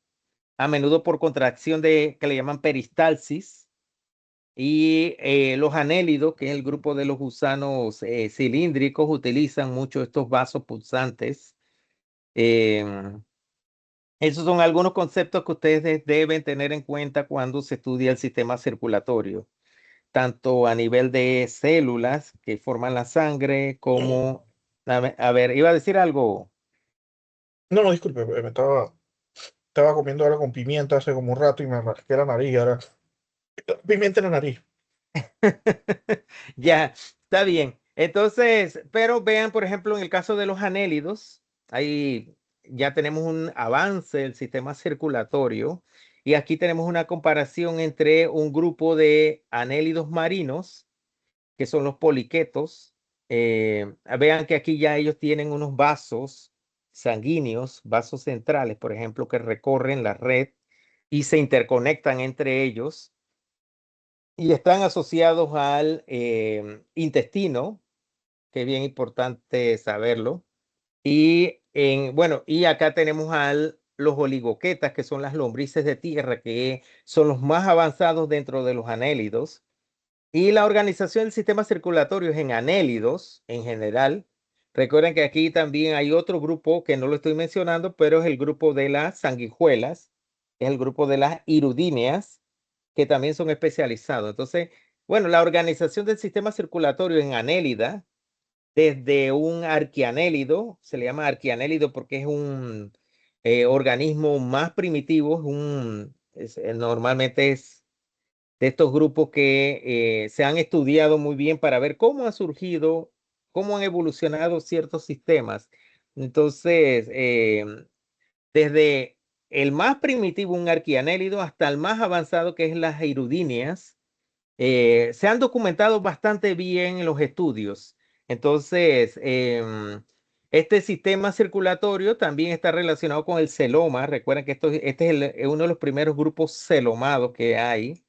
a menudo por contracción que le llaman peristalsis. Y los anélidos, que es el grupo de los gusanos cilíndricos, utilizan mucho estos vasos pulsantes. Esos son algunos conceptos que ustedes deben tener en cuenta cuando se estudia el sistema circulatorio, tanto a nivel de células que forman la sangre, como, a ver, iba a decir algo. No, no, disculpe, estaba comiendo ahora con pimienta hace como un rato y me rasqué la nariz. Ahora, pimienta en la nariz. Ya, está bien. Entonces, pero vean, por ejemplo, en el caso de los anélidos, ahí ya tenemos un avance del sistema circulatorio y aquí tenemos una comparación entre un grupo de anélidos marinos, que son los poliquetos. Vean que aquí ya ellos tienen unos vasos sanguíneos, vasos centrales, por ejemplo, que recorren la red y se interconectan entre ellos y están asociados al intestino, que es bien importante saberlo. Y bueno, y acá tenemos los oligoquetas, que son las lombrices de tierra, que son los más avanzados dentro de los anélidos. Y la organización del sistema circulatorio es en anélidos en general. Recuerden que aquí también hay otro grupo que no lo estoy mencionando, pero es el grupo de las sanguijuelas, es el grupo de las hirudíneas, que también son especializados. Entonces, bueno, la organización del sistema circulatorio en anélida, desde un arquianélido, se le llama arquianélido porque es un organismo más primitivo, normalmente es de estos grupos que se han estudiado muy bien para ver cómo ha surgido, cómo han evolucionado ciertos sistemas. Entonces, desde el más primitivo, un arquianélido, hasta el más avanzado, que es las hirudíneas, se han documentado bastante bien en los estudios. Entonces, este sistema circulatorio también está relacionado con el celoma. Recuerden que este es uno de los primeros grupos celomados que hay.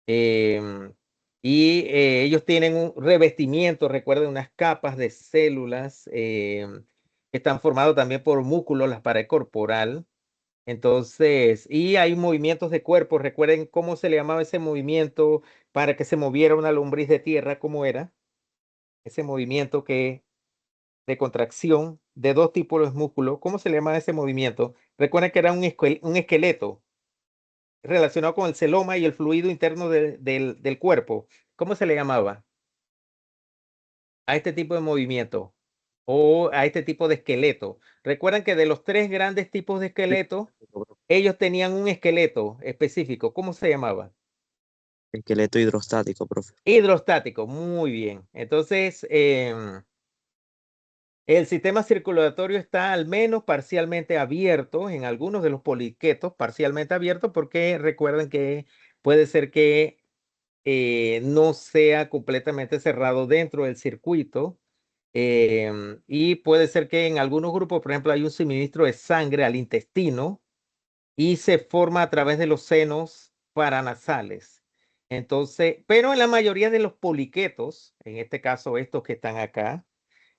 Ellos tienen un revestimiento, recuerden, unas capas de células que están formadas también por músculos, la pared corporal. Entonces, y hay movimientos de cuerpo. Recuerden cómo se le llamaba ese movimiento para que se moviera una lombriz de tierra, cómo era ese movimiento de contracción de dos tipos de músculos. ¿Cómo se le llamaba ese movimiento? Recuerden que era un esqueleto relacionado con el celoma y el fluido interno del cuerpo. ¿Cómo se le llamaba a este tipo de movimiento o a este tipo de esqueleto? Recuerden que de los tres grandes tipos de esqueletos, ellos tenían un esqueleto específico. ¿Cómo se llamaba? Esqueleto hidrostático, profe. Hidrostático, muy bien. Entonces, el sistema circulatorio está al menos parcialmente abierto en algunos de los poliquetos, parcialmente abierto, porque recuerden que puede ser que no sea completamente cerrado dentro del circuito. Y puede ser que en algunos grupos, por ejemplo, hay un suministro de sangre al intestino y se forma a través de los senos paranasales. Entonces, pero en la mayoría de los poliquetos, en este caso estos que están acá,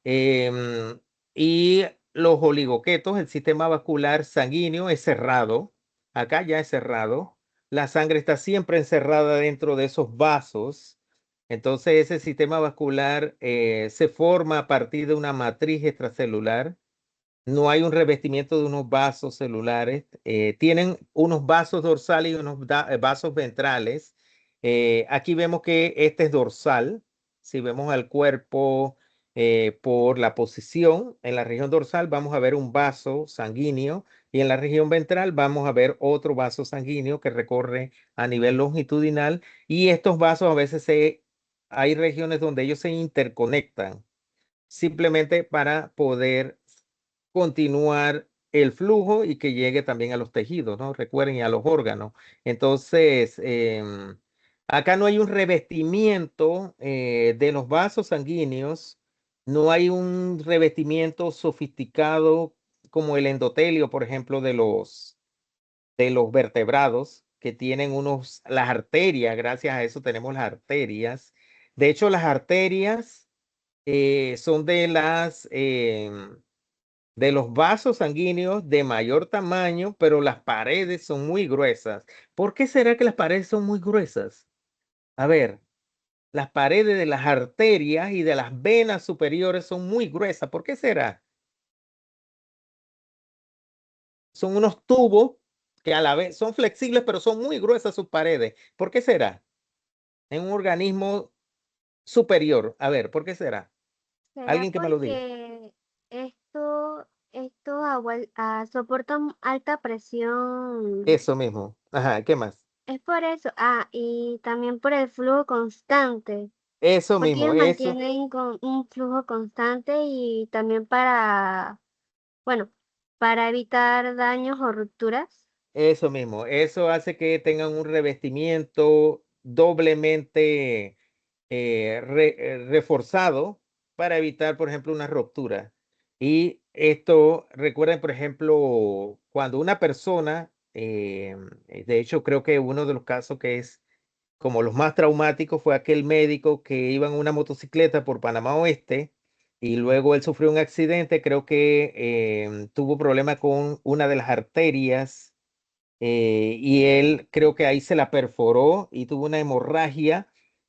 y los oligoquetos, el sistema vascular sanguíneo es cerrado. Acá ya es cerrado. La sangre está siempre encerrada dentro de esos vasos. Entonces ese sistema vascular se forma a partir de una matriz extracelular. No hay un revestimiento de unos vasos celulares. Tienen unos vasos dorsales y unos vasos ventrales. Aquí vemos que este es dorsal. Si vemos al cuerpo por la posición, en la región dorsal vamos a ver un vaso sanguíneo y en la región ventral vamos a ver otro vaso sanguíneo que recorre a nivel longitudinal y estos vasos a veces hay regiones donde ellos se interconectan simplemente para poder continuar el flujo y que llegue también a los tejidos, ¿no? Recuerden, y a los órganos. Entonces, acá no hay un revestimiento de los vasos sanguíneos, no hay un revestimiento sofisticado como el endotelio, por ejemplo, de los vertebrados que tienen las arterias, gracias a eso tenemos las arterias. De hecho, las arterias son de los vasos sanguíneos de mayor tamaño, pero las paredes son muy gruesas. ¿Por qué será que las paredes son muy gruesas? A ver, las paredes de las arterias y de las venas superiores son muy gruesas. ¿Por qué será? Son unos tubos que a la vez son flexibles, pero son muy gruesas sus paredes. ¿Por qué será? En un organismo superior. A ver, ¿por qué será? ¿Será Alguien que me lo diga. porque soportan alta presión? Eso mismo. Ajá, ¿qué más? Es por eso. Ah, y también por el flujo constante. Eso Porque mismo, ellos eso. mantienen con un flujo constante y también bueno, para evitar daños o rupturas. Eso mismo, eso hace que tengan un revestimiento doblemente reforzado para evitar, por ejemplo, una ruptura. Y esto, recuerden, por ejemplo, cuando una persona, de hecho, creo que uno de los casos que es como los más traumáticos fue aquel médico que iba en una motocicleta por Panamá Oeste y luego él sufrió un accidente, creo que tuvo problemas con una de las arterias y él creo que ahí se la perforó y tuvo una hemorragia.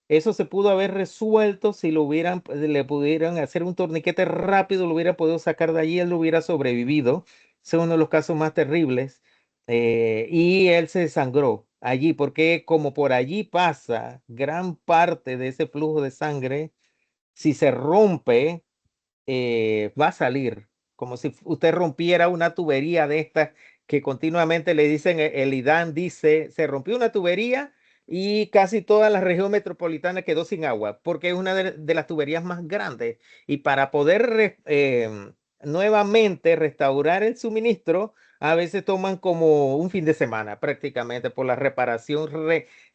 Eso se pudo haber resuelto si le pudieran hacer un torniquete rápido, lo hubiera podido sacar de allí, él lo hubiera sobrevivido. Ese es uno de los casos más terribles. Y él se desangró allí, porque como por allí pasa gran parte de ese flujo de sangre, si se rompe, va a salir, como si usted rompiera una tubería de estas que continuamente le dicen, el IDAN dice, se rompió una tubería y casi toda la región metropolitana quedó sin agua, porque es una de las tuberías más grandes. Y para poder nuevamente restaurar el suministro, a veces toman como un fin de semana prácticamente por la reparación.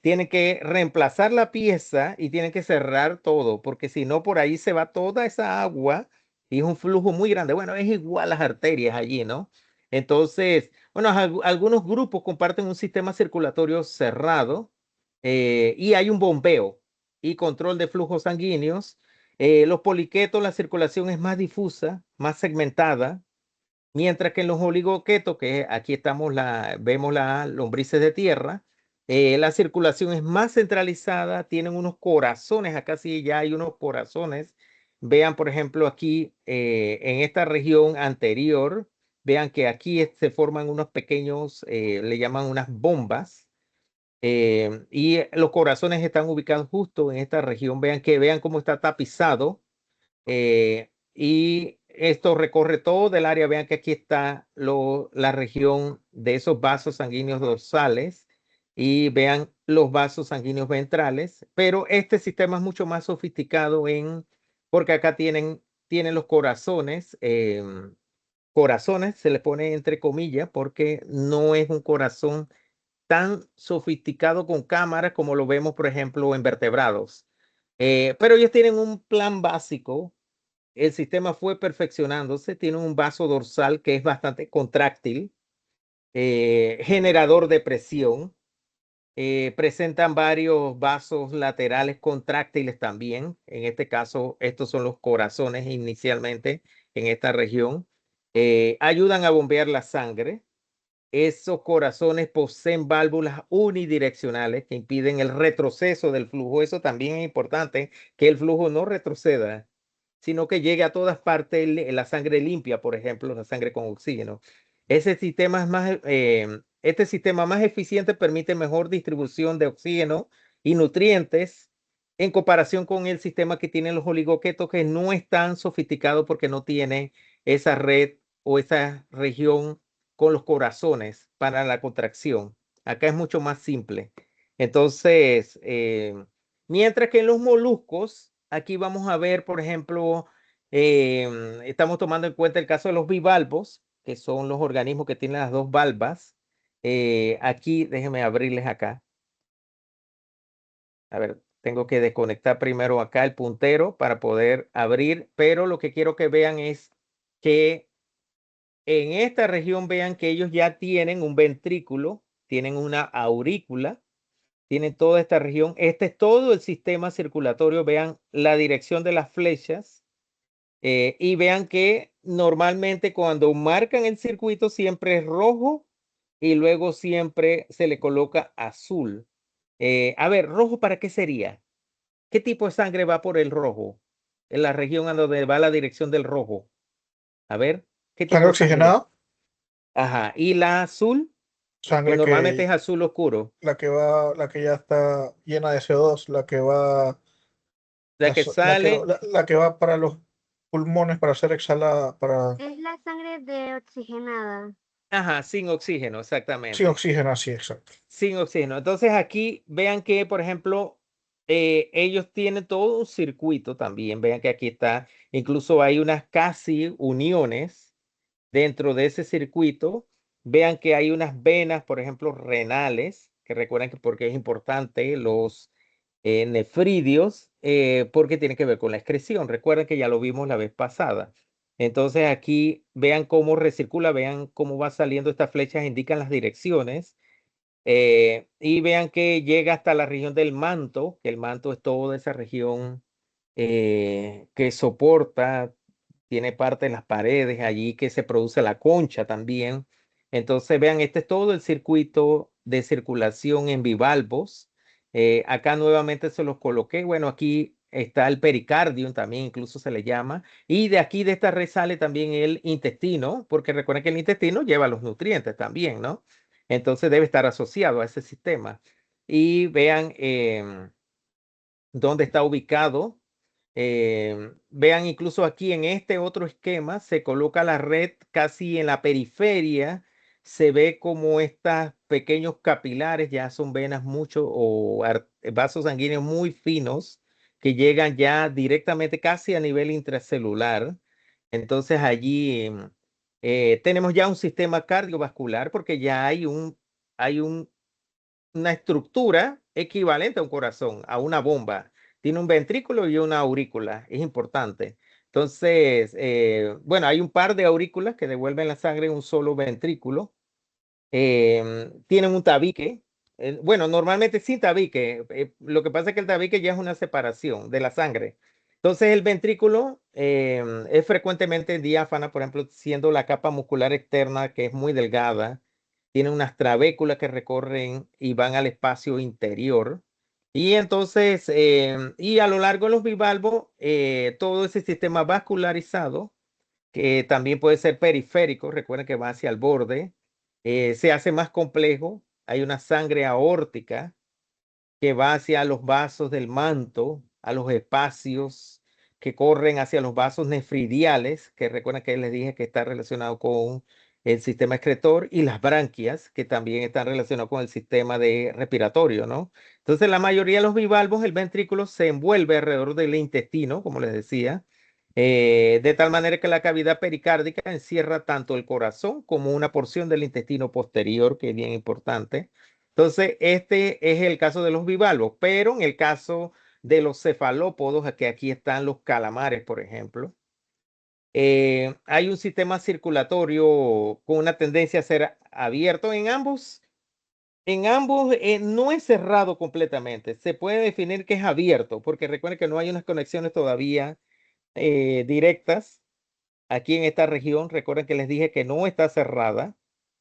Tienen que reemplazar la pieza y tienen que cerrar todo, porque si no, por ahí se va toda esa agua y es un flujo muy grande. Bueno, es igual las arterias allí, ¿no? Entonces, bueno, algunos grupos comparten un sistema circulatorio cerrado y hay un bombeo y control de flujos sanguíneos. Los poliquetos, la circulación es más difusa, más segmentada, mientras que en los oligoquetos, que aquí vemos las lombrices de tierra, la circulación es más centralizada, tienen unos corazones, acá sí ya hay unos corazones. Vean, por ejemplo, aquí en esta región anterior, vean que aquí se forman unos pequeños, le llaman unas bombas, y los corazones están ubicados justo en esta región. Vean cómo está tapizado, y esto recorre todo el área. Vean que aquí está la región de esos vasos sanguíneos dorsales y vean los vasos sanguíneos ventrales, pero este sistema es mucho más sofisticado porque acá tienen los corazones. Corazones se le pone entre comillas porque no es un corazón tan sofisticado con cámaras como lo vemos, por ejemplo, en vertebrados. Pero ellos tienen un plan básico. El sistema fue perfeccionándose, tiene un vaso dorsal que es bastante contráctil, generador de presión. Presentan varios vasos laterales contráctiles también. En este caso, estos son los corazones inicialmente en esta región. Ayudan a bombear la sangre. Esos corazones poseen válvulas unidireccionales que impiden el retroceso del flujo. Eso también es importante, que el flujo no retroceda, sino que llegue a todas partes la sangre limpia, por ejemplo, la sangre con oxígeno. Este sistema más eficiente permite mejor distribución de oxígeno y nutrientes en comparación con el sistema que tienen los oligoquetos, que no es tan sofisticado porque no tiene esa red o esa región con los corazones para la contracción. Acá es mucho más simple. Entonces, mientras que en los moluscos, aquí vamos a ver, por ejemplo, estamos tomando en cuenta el caso de los bivalvos, que son los organismos que tienen las dos valvas. Aquí, déjenme abrirles acá. A ver, tengo que desconectar primero acá el puntero para poder abrir, pero lo que quiero que vean es que en esta región vean que ellos ya tienen un ventrículo, tienen una aurícula, tienen toda esta región. Este es todo el sistema circulatorio. Vean la dirección de las flechas, y vean que normalmente cuando marcan el circuito siempre es rojo y luego siempre se le coloca azul. A ver, ¿rojo para qué sería? ¿Qué tipo de sangre va por el rojo? En la región a donde va la dirección del rojo. A ver, ¿qué tipo Sangre de sangre? oxigenada, Ajá. ¿Y la azul? Pues sangre normalmente es que azul oscuro. la que va, la que ya está llena de CO2, la que va, La que sale, la que va para los pulmones para ser exhalada, para Es la sangre de oxigenada. ajá, sin oxígeno, sin exactamente. oxígeno, así, exacto. Sin oxígeno. Entonces aquí vean que, por ejemplo, ellos tienen todo un circuito también. Vean que aquí está, incluso hay unas casi uniones dentro de ese circuito. Vean que hay unas venas, por ejemplo, renales, que recuerden que porque es importante los nefridios, porque tiene que ver con la excreción. Recuerden que ya lo vimos la vez pasada. Entonces aquí vean cómo recircula, vean cómo va saliendo estas flechas, indican las direcciones. Y vean que llega hasta la región del manto, que el manto es toda esa región que soporta, tiene parte de las paredes allí que se produce la concha también. Entonces, vean, este es todo el circuito de circulación en bivalvos. Acá nuevamente se los coloqué. Bueno, aquí está el pericardium también, incluso se le llama. Y de aquí, de esta red, sale también el intestino, porque recuerden que el intestino lleva los nutrientes también, ¿no? Entonces debe estar asociado a ese sistema. Y vean dónde está ubicado. Vean, incluso aquí en este otro esquema se coloca la red casi en la periferia. Se ve como estos pequeños capilares ya son venas mucho o vasos sanguíneos muy finos que llegan ya directamente casi a nivel intracelular. Entonces allí tenemos ya un sistema cardiovascular porque ya hay una estructura equivalente a un corazón, a una bomba. Tiene un ventrículo y una aurícula, es importante. Entonces, bueno, hay un par de aurículas que devuelven la sangre en un solo ventrículo. Tienen un tabique, bueno, normalmente sin tabique. Lo que pasa es que el tabique ya es una separación de la sangre. Entonces el ventrículo es frecuentemente diáfana, por ejemplo, siendo la capa muscular externa que es muy delgada, tiene unas trabéculas que recorren y van al espacio interior. Y entonces, y a lo largo de los bivalvos, todo ese sistema vascularizado, que también puede ser periférico, recuerden que va hacia el borde, se hace más complejo. Hay una sangre aórtica que va hacia los vasos del manto, a los espacios que corren hacia los vasos nefridiales, que recuerden que les dije que está relacionado con el sistema excretor, y las branquias, que también están relacionados con el sistema de respiratorio, ¿no? Entonces, la mayoría de los bivalvos, el ventrículo se envuelve alrededor del intestino, como les decía, de tal manera que la cavidad pericárdica encierra tanto el corazón como una porción del intestino posterior, que es bien importante. Entonces, este es el caso de los bivalvos, pero en el caso de los cefalópodos, que aquí están los calamares, por ejemplo, hay un sistema circulatorio con una tendencia a ser abierto en ambos. En ambos no es cerrado completamente. Se puede definir que es abierto, porque recuerden que no hay unas conexiones todavía directas aquí en esta región. Recuerden que les dije que no está cerrada.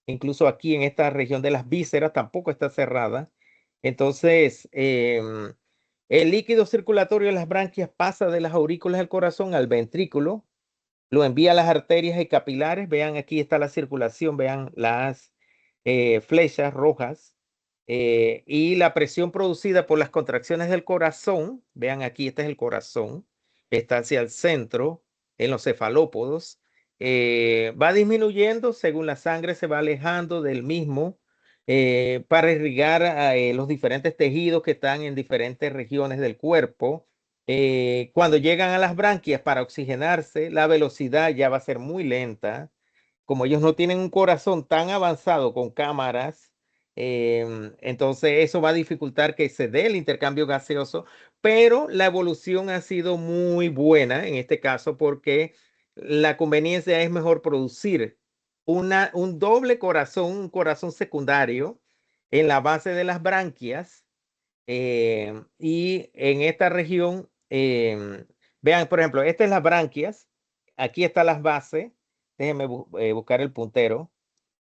Incluso aquí en esta región de las vísceras tampoco está cerrada. Entonces, el líquido circulatorio de las branquias pasa de las aurículas del corazón al ventrículo, lo envía a las arterias y capilares. Vean, aquí está la circulación, vean las flechas rojas. Y la presión producida por las contracciones del corazón, vean aquí, este es el corazón, está hacia el centro en los cefalópodos, va disminuyendo según la sangre se va alejando del mismo, para irrigar los diferentes tejidos que están en diferentes regiones del cuerpo. Cuando llegan a las branquias para oxigenarse, la velocidad ya va a ser muy lenta. Como ellos no tienen un corazón tan avanzado con cámaras, entonces eso va a dificultar que se dé el intercambio gaseoso, pero la evolución ha sido muy buena en este caso, porque la conveniencia es mejor producir un doble corazón, un corazón secundario en la base de las branquias. Y en esta región, vean, por ejemplo, esta es las branquias, aquí están las bases. Déjenme buscar el puntero.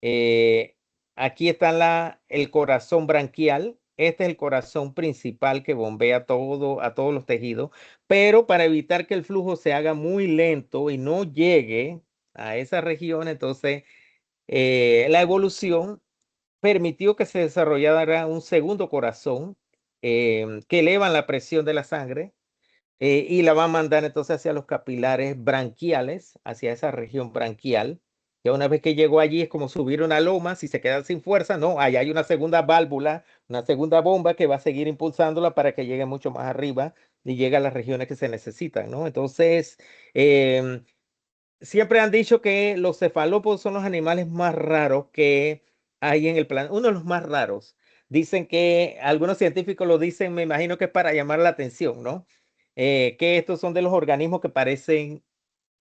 Eh, Aquí está el corazón branquial. Este es el corazón principal que bombea todo, a todos los tejidos, pero para evitar que el flujo se haga muy lento y no llegue a esa región, entonces la evolución permitió que se desarrollara un segundo corazón, que eleva la presión de la sangre, y la va a mandar entonces hacia los capilares branquiales, hacia esa región branquial. Ya una vez que llegó allí es como subir una loma. Si se queda sin fuerza, no, ahí hay una segunda válvula, una segunda bomba que va a seguir impulsándola para que llegue mucho más arriba y llegue a las regiones que se necesitan, ¿no? Entonces, siempre han dicho que los cefalópodos son los animales más raros que hay en el planeta, uno de los más raros. Dicen que algunos científicos lo dicen, me imagino que es para llamar la atención, ¿no? Que estos son de los organismos que parecen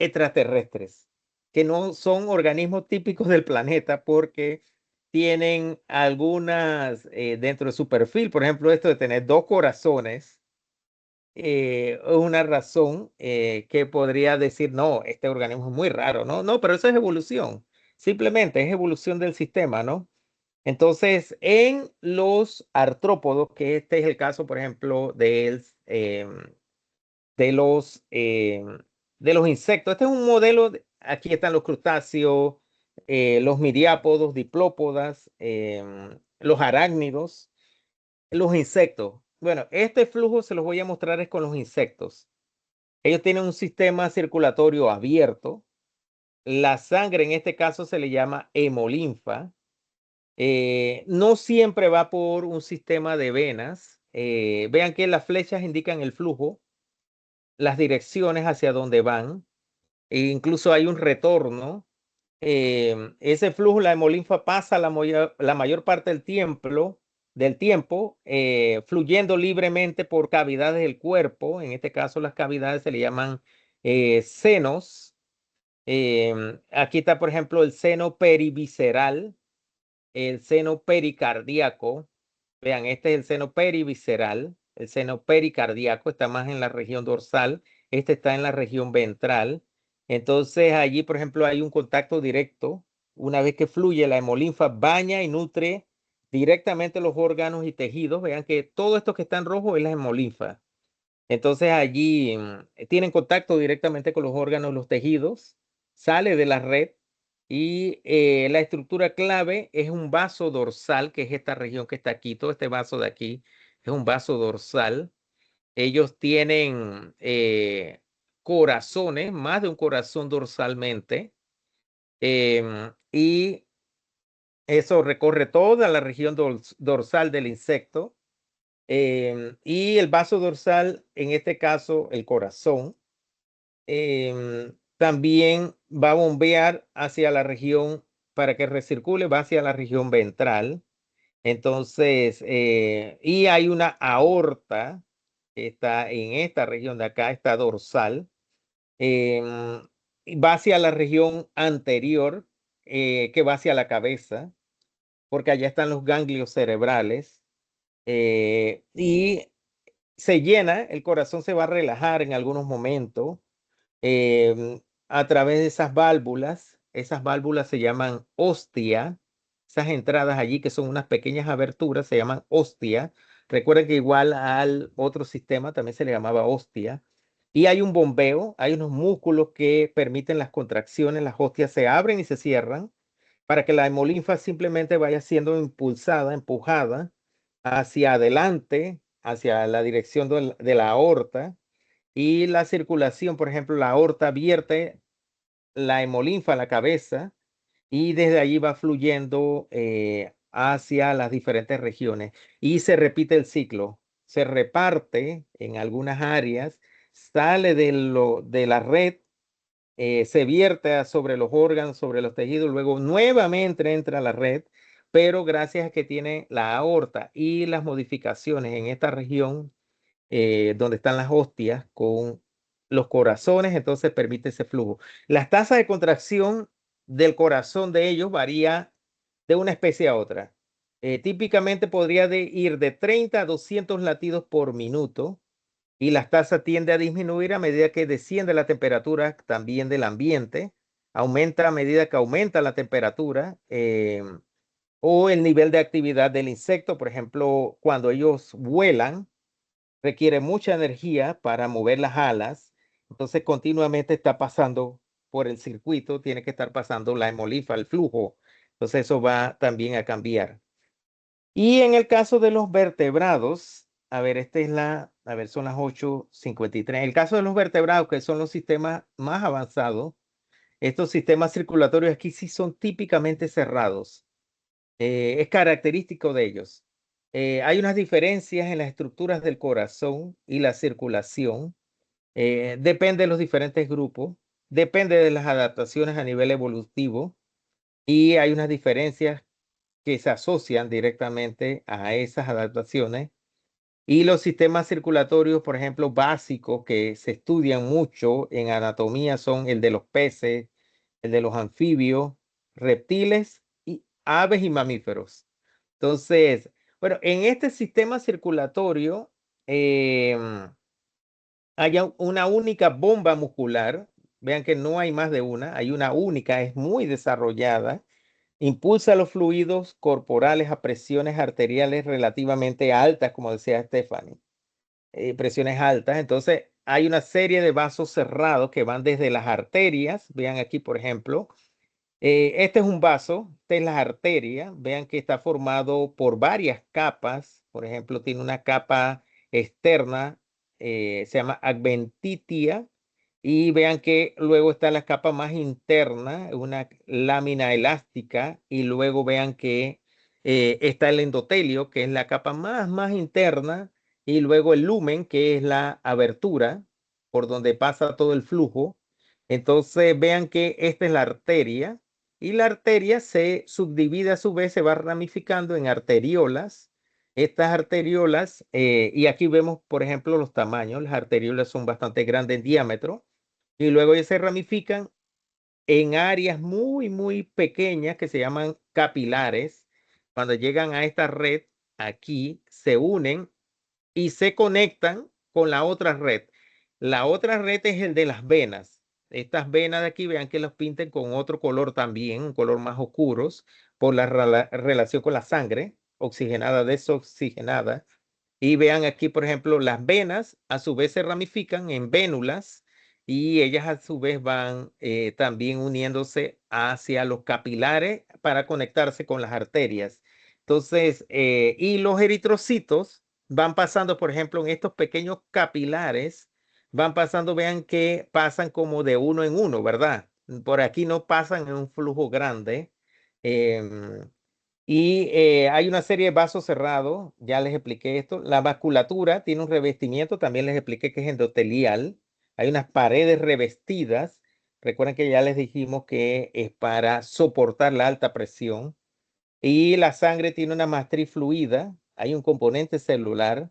extraterrestres, que no son organismos típicos del planeta, porque tienen algunas dentro de su perfil, por ejemplo, esto de tener dos corazones, una razón que podría decir, no, este organismo es muy raro, ¿no? No, pero eso es evolución, simplemente es evolución del sistema, ¿no? Entonces, en los artrópodos, que este es el caso, por ejemplo, de los, eh, de los insectos. Este es un modelo, aquí están los crustáceos, los miriápodos, diplópodas, los arácnidos, los insectos. Bueno, este flujo se los voy a mostrar es con los insectos. Ellos tienen un sistema circulatorio abierto. La sangre en este caso se le llama hemolinfa. No siempre va por un sistema de venas. Vean que las flechas indican el flujo, las direcciones hacia donde van, e incluso hay un retorno. Ese flujo, la hemolinfa pasa la mayor parte del tiempo, fluyendo libremente por cavidades del cuerpo. En este caso, las cavidades se le llaman senos. Aquí está, por ejemplo, el seno perivisceral, el seno pericardíaco. Vean, este es el seno perivisceral, el seno pericardíaco está más en la región dorsal, este está en la región ventral. Entonces allí, por ejemplo, hay un contacto directo. Una vez que fluye, la hemolinfa baña y nutre directamente los órganos y tejidos. Vean que todo esto que está en rojo es la hemolinfa. Entonces allí tienen contacto directamente con los órganos, los tejidos, sale de la red y la estructura clave es un vaso dorsal, que es esta región que está aquí, todo este vaso de aquí es un vaso dorsal. Ellos tienen corazones, más de un corazón dorsalmente, y eso recorre toda la región dorsal del insecto. Y el vaso dorsal, en este caso, el corazón, también va a bombear hacia la región, para que recircule, va hacia la región ventral. Entonces, y hay una aorta que está en esta región de acá, está dorsal, y va hacia la región anterior, que va hacia la cabeza, porque allá están los ganglios cerebrales. Y se llena, el corazón se va a relajar en algunos momentos a través de esas válvulas. Esas válvulas se llaman hostia. Esas entradas allí, que son unas pequeñas aberturas, se llaman hostia. Recuerden que igual al otro sistema también se le llamaba hostia. Y hay un bombeo, hay unos músculos que permiten las contracciones. Las hostias se abren y se cierran para que la hemolinfa simplemente vaya siendo impulsada, empujada hacia adelante, hacia la dirección de la aorta. Y la circulación, por ejemplo, la aorta vierte la hemolinfa a la cabeza y desde allí va fluyendo hacia las diferentes regiones. Y se repite el ciclo, se reparte en algunas áreas, sale de la red, se vierte sobre los órganos, sobre los tejidos, luego nuevamente entra a la red, pero gracias a que tiene la aorta y las modificaciones en esta región donde están las hostias con los corazones, entonces permite ese flujo. Las tasas de contracción del corazón de ellos varía de una especie a otra. Típicamente podría ir de 30 a 200 latidos por minuto, y las tasas tienden a disminuir a medida que desciende la temperatura también del ambiente, aumenta a medida que aumenta la temperatura o el nivel de actividad del insecto. Por ejemplo, cuando ellos vuelan, requiere mucha energía para mover las alas, entonces continuamente está pasando por el circuito, tiene que estar pasando la hemolinfa, el flujo, entonces eso va también a cambiar. Y en el caso de los vertebrados, a ver, son las 8:53. El caso de los vertebrados, que son los sistemas más avanzados, estos sistemas circulatorios aquí sí son típicamente cerrados. Es característico de ellos. Hay unas diferencias en las estructuras del corazón y la circulación. Depende de los diferentes grupos, depende de las adaptaciones a nivel evolutivo, y hay unas diferencias que se asocian directamente a esas adaptaciones. Y los sistemas circulatorios, por ejemplo, básicos que se estudian mucho en anatomía son el de los peces, el de los anfibios, reptiles y aves y mamíferos. Entonces, bueno, en este sistema circulatorio hay una única bomba muscular. Vean que no hay más de una, hay una única, es muy desarrollada. Impulsa los fluidos corporales a presiones arteriales relativamente altas, como decía Stephanie, presiones altas. Entonces, hay una serie de vasos cerrados que van desde las arterias. Vean aquí, por ejemplo, este es un vaso, esta es la arteria. Vean que está formado por varias capas. Por ejemplo, tiene una capa externa, se llama adventitia. Y vean que luego está la capa más interna, una lámina elástica. Y luego vean que está el endotelio, que es la capa más interna. Y luego el lumen, que es la abertura por donde pasa todo el flujo. Entonces vean que esta es la arteria. Y la arteria se subdivide a su vez, se va ramificando en arteriolas. Estas arteriolas, y aquí vemos, por ejemplo, los tamaños. Las arteriolas son bastante grandes en diámetro y luego ya se ramifican en áreas muy pequeñas que se llaman capilares. Cuando llegan a esta red, aquí se unen y se conectan con la otra red. La otra red es el de las venas. Estas venas de aquí, vean que los pinten con otro color también, un color más oscuros, por la relación con la sangre, oxigenada, desoxigenada. Y vean aquí, por ejemplo, las venas a su vez se ramifican en vénulas y ellas a su vez van también uniéndose hacia los capilares para conectarse con las arterias. Entonces, y los eritrocitos van pasando, por ejemplo, en estos pequeños capilares, van pasando, vean que pasan como de uno en uno, ¿verdad? Por aquí no pasan en un flujo grande. Y hay una serie de vasos cerrados, ya les expliqué esto. La vasculatura tiene un revestimiento, también les expliqué que es endotelial. Hay unas paredes revestidas. Recuerden que ya les dijimos que es para soportar la alta presión. Y la sangre tiene una matriz fluida, hay un componente celular,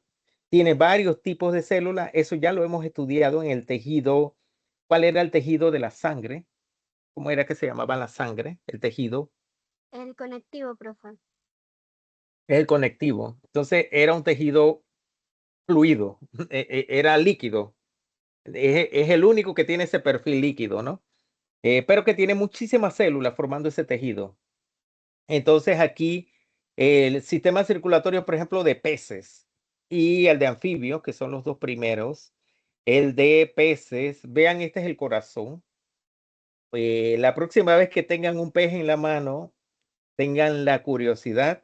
tiene varios tipos de células, eso ya lo hemos estudiado en el tejido. ¿Cuál era el tejido de la sangre? ¿Cómo era que se llamaba la sangre? El tejido. El conectivo, profe. Es el conectivo. Entonces era un tejido fluido, era líquido. Es el único que tiene ese perfil líquido, ¿no? Pero que tiene muchísimas células formando ese tejido. Entonces aquí el sistema circulatorio, por ejemplo, de peces y el de anfibios, que son los dos primeros, el de peces, vean, este es el corazón. La próxima vez que tengan un pez en la mano, tengan la curiosidad.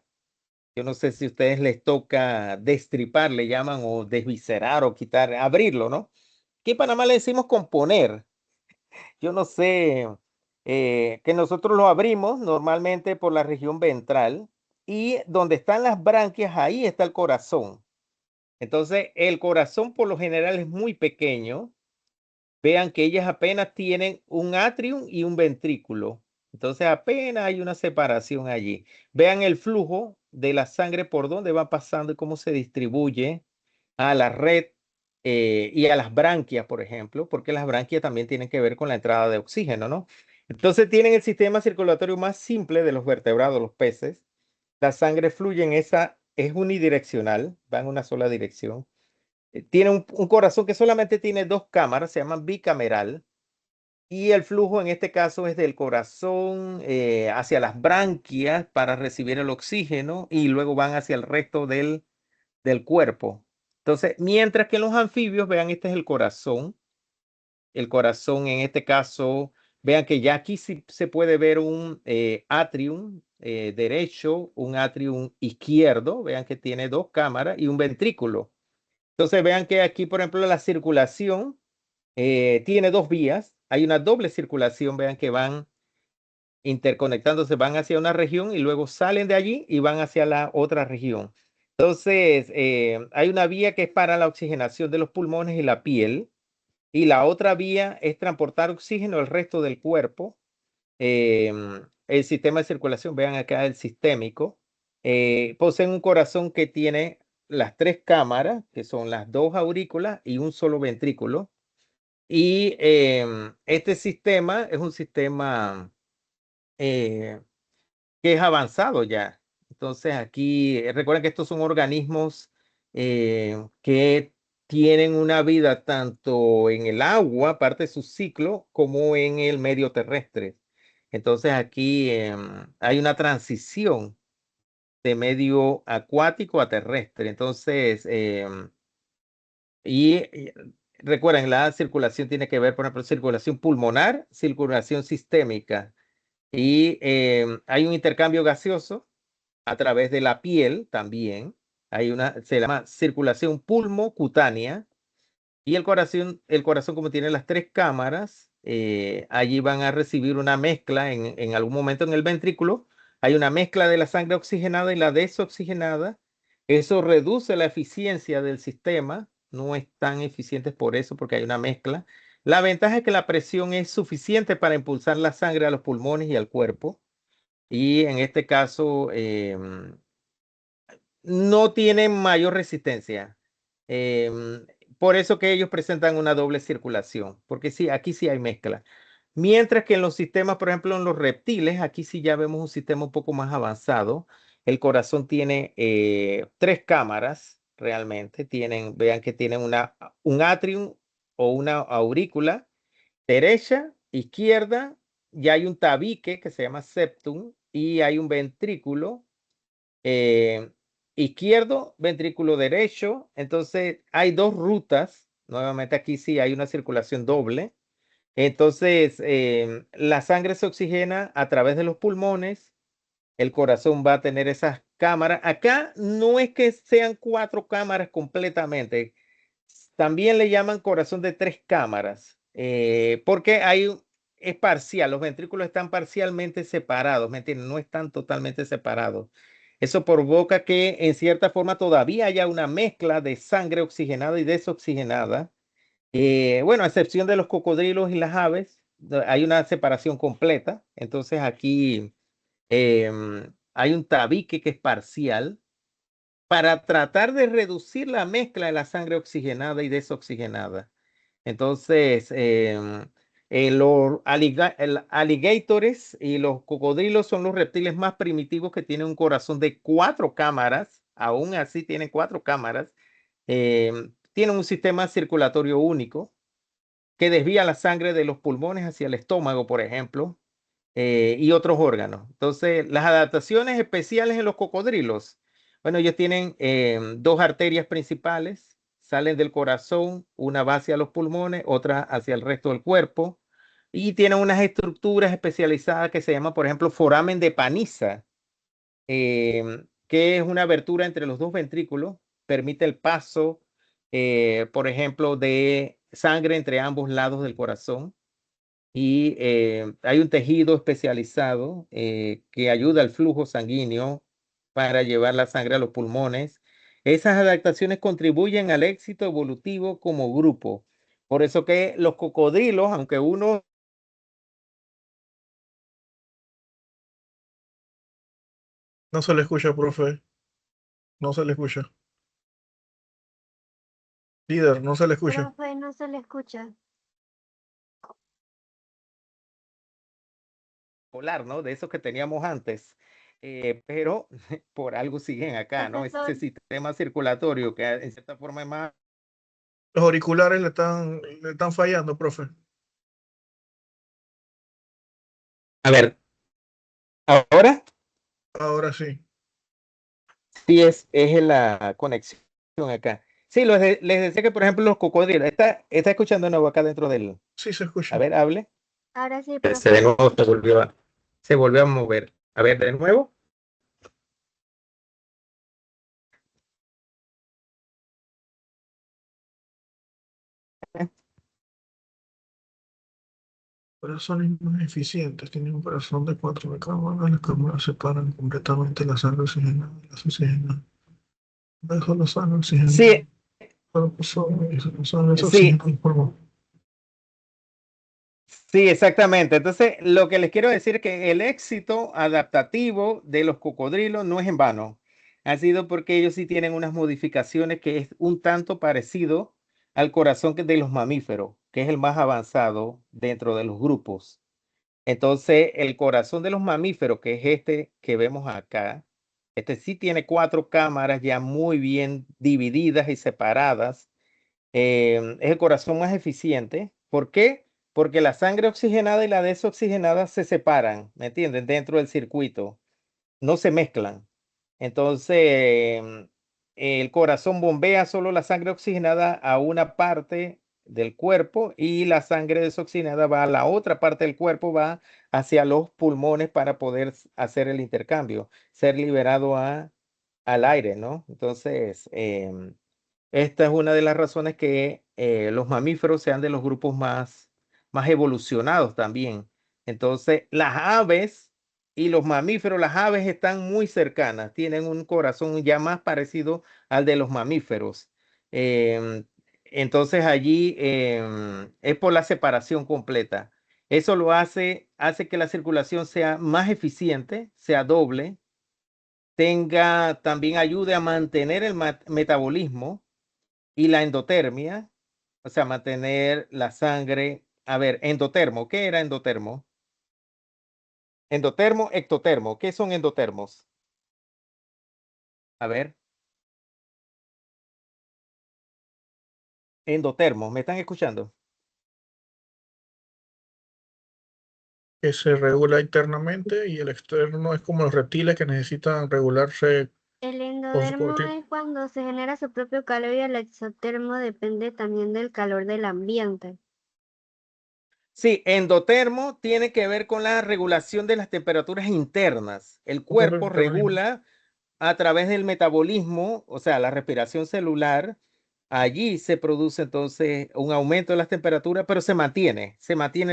Yo no sé si a ustedes les toca destripar, le llaman, o desviscerar o quitar, abrirlo, ¿no? Aquí en Panamá le decimos componer. Yo no sé, que nosotros lo abrimos normalmente por la región ventral y donde están las branquias, ahí está el corazón. Entonces, el corazón por lo general es muy pequeño. Vean que ellas apenas tienen un atrium y un ventrículo. Entonces, apenas hay una separación allí. Vean el flujo de la sangre por dónde va pasando y cómo se distribuye a la red y a las branquias, por ejemplo, porque las branquias también tienen que ver con la entrada de oxígeno, ¿no? Entonces tienen el sistema circulatorio más simple de los vertebrados, los peces. La sangre fluye en esa, es unidireccional, va en una sola dirección. Tiene un corazón que solamente tiene dos cámaras, se llama bicameral. Y el flujo en este caso es del corazón hacia las branquias para recibir el oxígeno y luego van hacia el resto del cuerpo. Entonces, mientras que en los anfibios, vean, este es el corazón. El corazón en este caso, vean que ya aquí sí se puede ver un atrium derecho, un atrium izquierdo. Vean que tiene dos cámaras y un ventrículo. Entonces, vean que aquí, por ejemplo, la circulación tiene dos vías. Hay una doble circulación, vean que van interconectándose, van hacia una región y luego salen de allí y van hacia la otra región. Entonces, hay una vía que es para la oxigenación de los pulmones y la piel, y la otra vía es transportar oxígeno al resto del cuerpo. El sistema de circulación, vean acá el sistémico, poseen un corazón que tiene las tres cámaras, que son las dos aurículas y un solo ventrículo. Y este sistema es un sistema que es avanzado ya. Entonces aquí, recuerden que estos son organismos que tienen una vida tanto en el agua, parte de su ciclo, como en el medio terrestre. Entonces aquí hay una transición de medio acuático a terrestre. Entonces, y recuerden, la circulación tiene que ver, por ejemplo, circulación pulmonar, circulación sistémica. Y hay un intercambio gaseoso a través de la piel también. Hay una, se llama circulación pulmocutánea. Y el corazón como tiene las tres cámaras, allí van a recibir una mezcla en algún momento en el ventrículo. Hay una mezcla de la sangre oxigenada y la desoxigenada. Eso reduce la eficiencia del sistema. No es tan eficiente por eso, porque hay una mezcla. La ventaja es que la presión es suficiente para impulsar la sangre a los pulmones y al cuerpo. Y en este caso, no tienen mayor resistencia. Por eso que ellos presentan una doble circulación, porque sí, aquí sí hay mezcla. Mientras que en los sistemas, por ejemplo, en los reptiles, aquí sí ya vemos un sistema un poco más avanzado. El corazón tiene 3 cámaras realmente. Vean que tienen un atrium o una aurícula derecha, izquierda, y hay un tabique que se llama septum y hay un ventrículo izquierdo, ventrículo derecho. Entonces hay 2 rutas. Nuevamente aquí sí hay una circulación doble. Entonces la sangre se oxigena a través de los pulmones. El corazón va a tener esas cámaras. Acá no es que sean 4 cámaras completamente. También le llaman corazón de 3 cámaras, porque es parcial, los ventrículos están parcialmente separados, ¿me entienden? No están totalmente separados. Eso provoca que en cierta forma todavía haya una mezcla de sangre oxigenada y desoxigenada. Bueno, a excepción de los cocodrilos y las aves, hay una separación completa. Entonces aquí hay un tabique que es parcial para tratar de reducir la mezcla de la sangre oxigenada y desoxigenada. Entonces, los alligators y los cocodrilos son los reptiles más primitivos que tienen un corazón de 4 cámaras, aún así tienen 4 cámaras. Tienen un sistema circulatorio único que desvía la sangre de los pulmones hacia el estómago, por ejemplo, y otros órganos. Entonces, las adaptaciones especiales en los cocodrilos, bueno, ellos tienen 2 arterias principales, salen del corazón, una va hacia los pulmones, otra hacia el resto del cuerpo, y tienen unas estructuras especializadas que se llama, por ejemplo, foramen de Panizza, que es una abertura entre los 2 ventrículos, permite el paso, por ejemplo, de sangre entre ambos lados del corazón. Y hay un tejido especializado que ayuda al flujo sanguíneo para llevar la sangre a los pulmones. Esas adaptaciones contribuyen al éxito evolutivo como grupo. Por eso que los cocodrilos, aunque uno... No se le escucha, profe. No se le escucha. Líder, no se le escucha. Profe, no se le escucha. Polar, ¿no? De esos que teníamos antes. Pero por algo siguen acá, ¿no? Ese Profesor, sistema circulatorio que en cierta forma es más... Los auriculares le están fallando, profe. A ver, ahora Ahora sí. sí es la conexión acá. Sí, les decía que, por ejemplo, los cocodrilos, está escuchando de nuevo acá dentro del... Sí se A escucha. ver, hable. ahora sí, De profe. nuevo se volvió a mover. A ver, de nuevo. Corazones más eficientes tienen un corazón de 4 cámaras. Las cámaras separan completamente la sangre oxigenada y la desoxigenada. Dejo la sangre oxigenada. Sí, Cuerpo solo y la sangre sí, desoxigenada y polvo. sí, exactamente. Entonces, lo que les quiero decir es que el éxito adaptativo de los cocodrilos no es en vano. Ha sido porque ellos sí tienen unas modificaciones que es un tanto parecido al corazón de los mamíferos, que es el más avanzado dentro de los grupos. Entonces, el corazón de los mamíferos, que es este que vemos acá, este sí tiene 4 cámaras ya muy bien divididas y separadas. Es el corazón más eficiente. ¿Por qué? Porque la sangre oxigenada y la desoxigenada se separan, ¿me entienden? Dentro del circuito, no se mezclan. Entonces, el corazón bombea solo la sangre oxigenada a una parte del cuerpo y la sangre desoxigenada va a la otra parte del cuerpo, va hacia los pulmones para poder hacer el intercambio, ser liberado al aire, ¿no? Entonces, esta es una de las razones que los mamíferos sean de los grupos más evolucionados también. Entonces, las aves y los mamíferos, las aves están muy cercanas, tienen un corazón ya más parecido al de los mamíferos. Em, entonces, allí es por la separación completa. Eso hace que la circulación sea más eficiente, sea doble, también ayude a mantener el metabolismo y la endotermia, o sea, mantener la sangre. A ver, endotermo, ¿qué era endotermo? Endotermo, ectotermo, ¿qué son endotermos? A ver. Endotermo, ¿me están escuchando? Que se regula internamente y el externo es como los reptiles que necesitan regularse El con su endodermo corte. es cuando se genera su propio calor y el exotermo depende también del calor del ambiente. Sí, endotermo tiene que ver con la regulación de las temperaturas internas. El Ok, cuerpo regula a través del metabolismo, o sea, la respiración celular. Allí se produce entonces un aumento de las temperaturas, pero se mantiene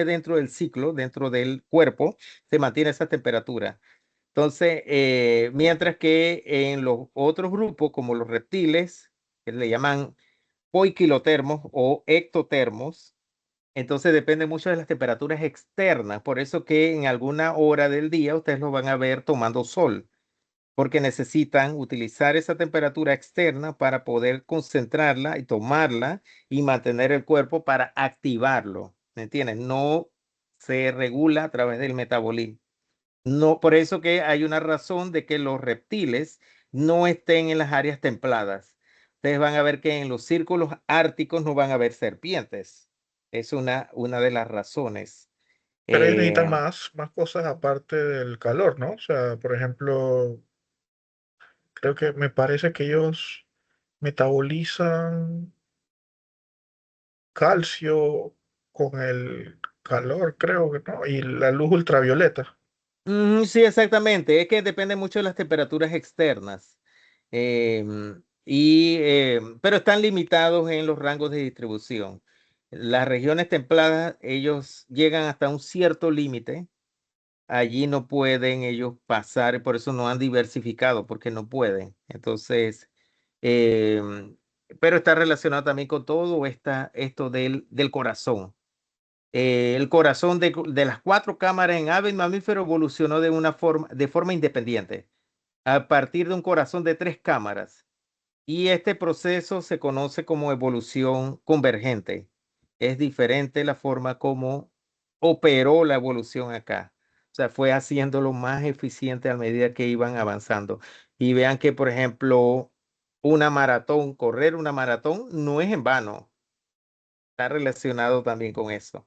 dentro del ciclo, dentro del cuerpo, se mantiene esa temperatura. Entonces, mientras que en los otros grupos, como los reptiles, que le llaman poiquilotermos o ectotermos, entonces depende mucho de las temperaturas externas. Por eso que en alguna hora del día ustedes lo van a ver tomando sol, porque necesitan utilizar esa temperatura externa para poder concentrarla y tomarla y mantener el cuerpo para activarlo. ¿Me entiendes? No se regula a través del metabolismo. No, por eso que hay una razón de que los reptiles no estén en las áreas templadas. Ustedes van a ver que en los círculos árticos no van a haber serpientes. Es una de las razones. pero ellos necesitan Eh, más cosas aparte del calor, ¿no? O sea, por ejemplo, creo que me parece que ellos metabolizan calcio con el calor, creo que no, y la luz ultravioleta. sí, exactamente. Es que depende mucho de las temperaturas externas. Pero están limitados en los rangos de distribución. Las regiones templadas, ellos llegan hasta un cierto límite. Allí no pueden ellos pasar, por eso no han diversificado, porque no pueden. Entonces, em, pero está relacionado también con todo esto del corazón. El corazón de las cuatro cámaras en ave mamífero evolucionó de forma independiente, a partir de un corazón de tres cámaras. Y este proceso se conoce como evolución convergente. Es diferente la forma como operó la evolución acá. O sea, fue haciéndolo más eficiente a medida que iban avanzando. Y vean que, por ejemplo, correr una maratón no es en vano. Está relacionado también con eso.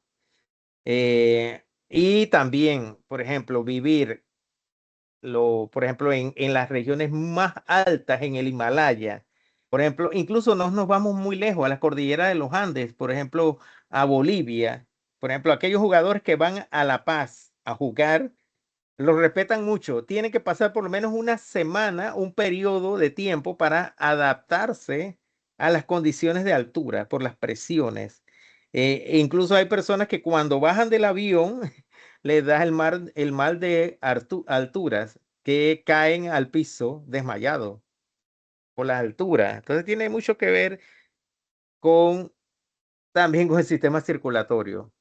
Y también, por ejemplo, por ejemplo, en las regiones más altas en el Himalaya. Por ejemplo, incluso no nos vamos muy lejos a la cordillera de los Andes, por ejemplo, a Bolivia. Por ejemplo, aquellos jugadores que van a La Paz a jugar, los respetan mucho. Tienen que pasar por lo menos una semana, un periodo de tiempo para adaptarse a las condiciones de altura por las presiones. E incluso hay personas que cuando bajan del avión les da el mal de alturas, que caen al piso desmayados por las alturas. Entonces tiene mucho que ver con también con el sistema circulatorio.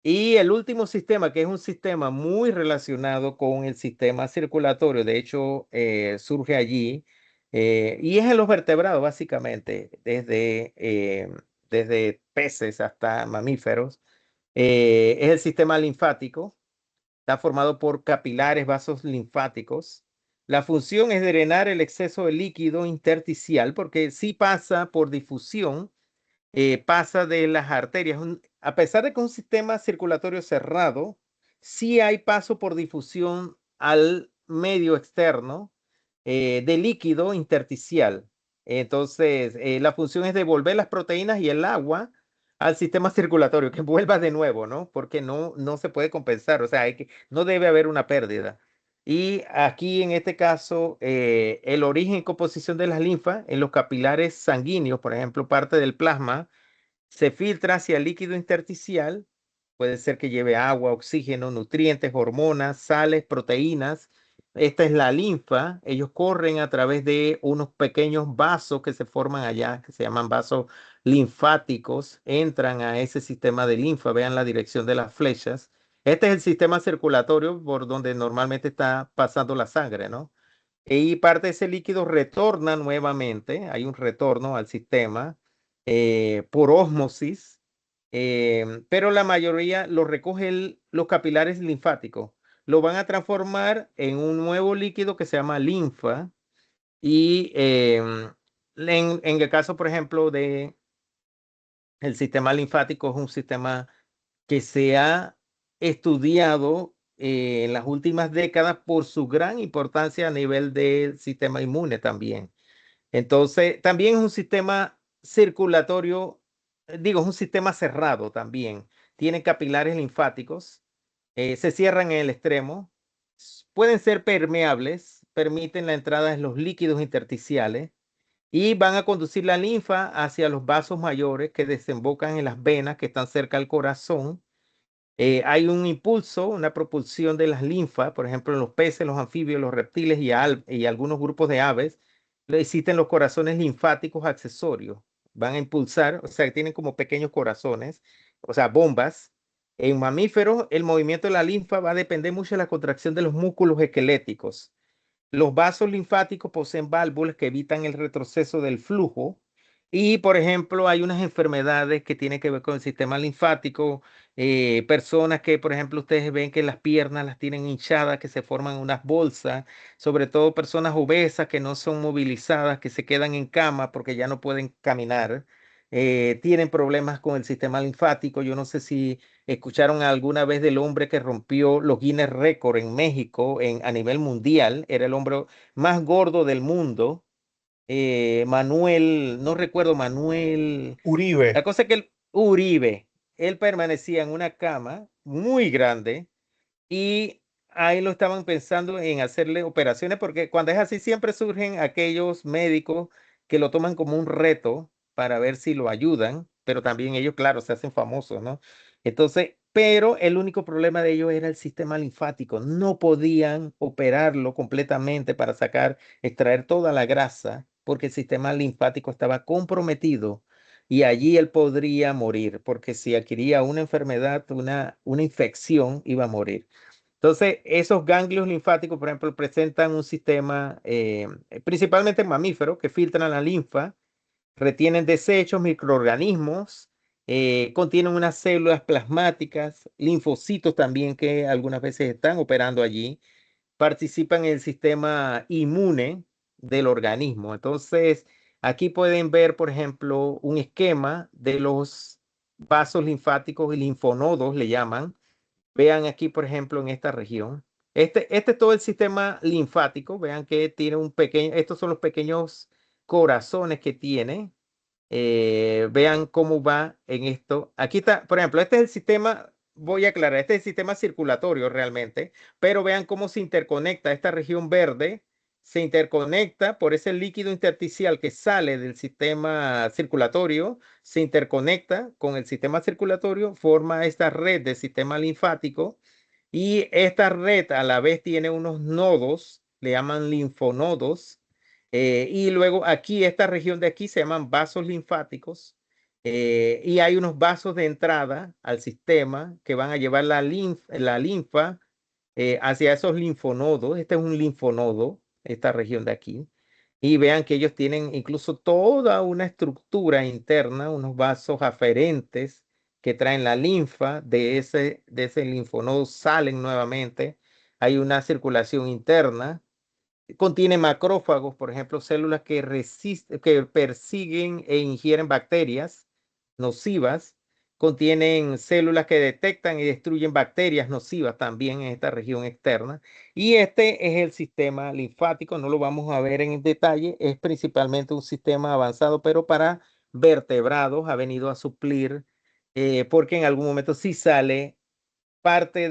Y el último sistema, que es un sistema muy relacionado con el sistema circulatorio, de hecho, surge allí, y es en los vertebrados, básicamente, desde peces hasta mamíferos, es el sistema linfático. Está formado por capilares, vasos linfáticos. La función es drenar el exceso de líquido intersticial, porque sí pasa por difusión, pasa de las arterias. A pesar de que es un sistema circulatorio cerrado, sí hay paso por difusión al medio externo de líquido intersticial. Entonces, la función es devolver las proteínas y el agua al sistema circulatorio, que vuelva de nuevo, ¿no? Porque no se puede compensar, o sea, no debe haber una pérdida. Y aquí, en este caso, el origen y composición de las linfas en los capilares sanguíneos, por ejemplo, parte del plasma, se filtra hacia el líquido intersticial. Puede ser que lleve agua, oxígeno, nutrientes, hormonas, sales, proteínas. Esta es la linfa. Ellos corren a través de unos pequeños vasos que se forman allá, que se llaman vasos linfáticos. Entran a ese sistema de linfa. Vean la dirección de las flechas. Este es el sistema circulatorio por donde normalmente está pasando la sangre, ¿no? Y parte de ese líquido retorna nuevamente, hay un retorno al sistema por ósmosis, pero la mayoría lo recoge los capilares linfáticos. Lo van a transformar en un nuevo líquido que se llama linfa Y en el caso, por ejemplo, de el sistema linfático, es un sistema que se ha estudiado en las últimas décadas por su gran importancia a nivel del sistema inmune también. Entonces, también es un sistema circulatorio, digo, es un sistema cerrado también. Tiene capilares linfáticos, se cierran en el extremo, pueden ser permeables, permiten la entrada de los líquidos intersticiales y van a conducir la linfa hacia los vasos mayores que desembocan en las venas que están cerca del corazón. Hay un impulso, una propulsión de las linfas, por ejemplo, en los peces, los anfibios, los reptiles y algunos grupos de aves, existen los corazones linfáticos accesorios. Van a impulsar, o sea, tienen como pequeños corazones, o sea, bombas. En mamíferos, el movimiento de la linfa va a depender mucho de la contracción de los músculos esqueléticos. Los vasos linfáticos poseen válvulas que evitan el retroceso del flujo. Y, por ejemplo, hay unas enfermedades que tienen que ver con el sistema linfático. Personas que, por ejemplo, ustedes ven que las piernas las tienen hinchadas, que se forman unas bolsas. Sobre todo personas obesas que no son movilizadas, que se quedan en cama porque ya no pueden caminar. Tienen problemas con el sistema linfático. Yo no sé si ¿escucharon alguna vez del hombre que rompió los Guinness Record en México a nivel mundial? Era el hombre más gordo del mundo. Manuel, no recuerdo, Manuel. La Uribe. cosa es que Uribe, él permanecía en una cama muy grande y ahí lo estaban pensando en hacerle operaciones porque cuando es así siempre surgen aquellos médicos que lo toman como un reto para ver si lo ayudan, pero también ellos, claro, se hacen famosos, ¿no? Entonces, pero el único problema de ellos era el sistema linfático. No podían operarlo completamente para sacar, extraer toda la grasa porque el sistema linfático estaba comprometido y allí él podría morir porque si adquiría una enfermedad, una infección, iba a morir. Entonces, esos ganglios linfáticos, por ejemplo, presentan un sistema, principalmente en mamíferos, que filtran la linfa, retienen desechos, microorganismos, contienen unas células plasmáticas, linfocitos también que algunas veces están operando allí, participan en el sistema inmune del organismo. Entonces, aquí pueden ver, por ejemplo, un esquema de los vasos linfáticos y linfonodos, le llaman. Vean aquí, por ejemplo, en esta región. Este es todo el sistema linfático. Vean que tiene un pequeño, estos son los pequeños corazones que tiene. Vean cómo va en esto. Aquí está, por ejemplo, este es el sistema, voy a aclarar, este es el sistema circulatorio realmente, pero vean cómo se interconecta esta región verde, se interconecta por ese líquido intersticial que sale del sistema circulatorio, se interconecta con el sistema circulatorio, forma esta red del sistema linfático y esta red a la vez tiene unos nodos, le llaman linfonodos, y luego aquí, esta región de aquí se llaman vasos linfáticos, y hay unos vasos de entrada al sistema que van a llevar la linfa hacia esos linfonodos. Este es un linfonodo, esta región de aquí. Y vean que ellos tienen incluso toda una estructura interna, unos vasos aferentes que traen la linfa de ese linfonodo, salen nuevamente. Hay una circulación interna. Contiene macrófagos, por ejemplo, células que que persiguen e ingieren bacterias nocivas. Contienen células que detectan y destruyen bacterias nocivas también en esta región externa. Y este es el sistema linfático, no lo vamos a ver en detalle, es principalmente un sistema avanzado, pero para vertebrados ha venido a suplir, porque en algún momento sí sale parte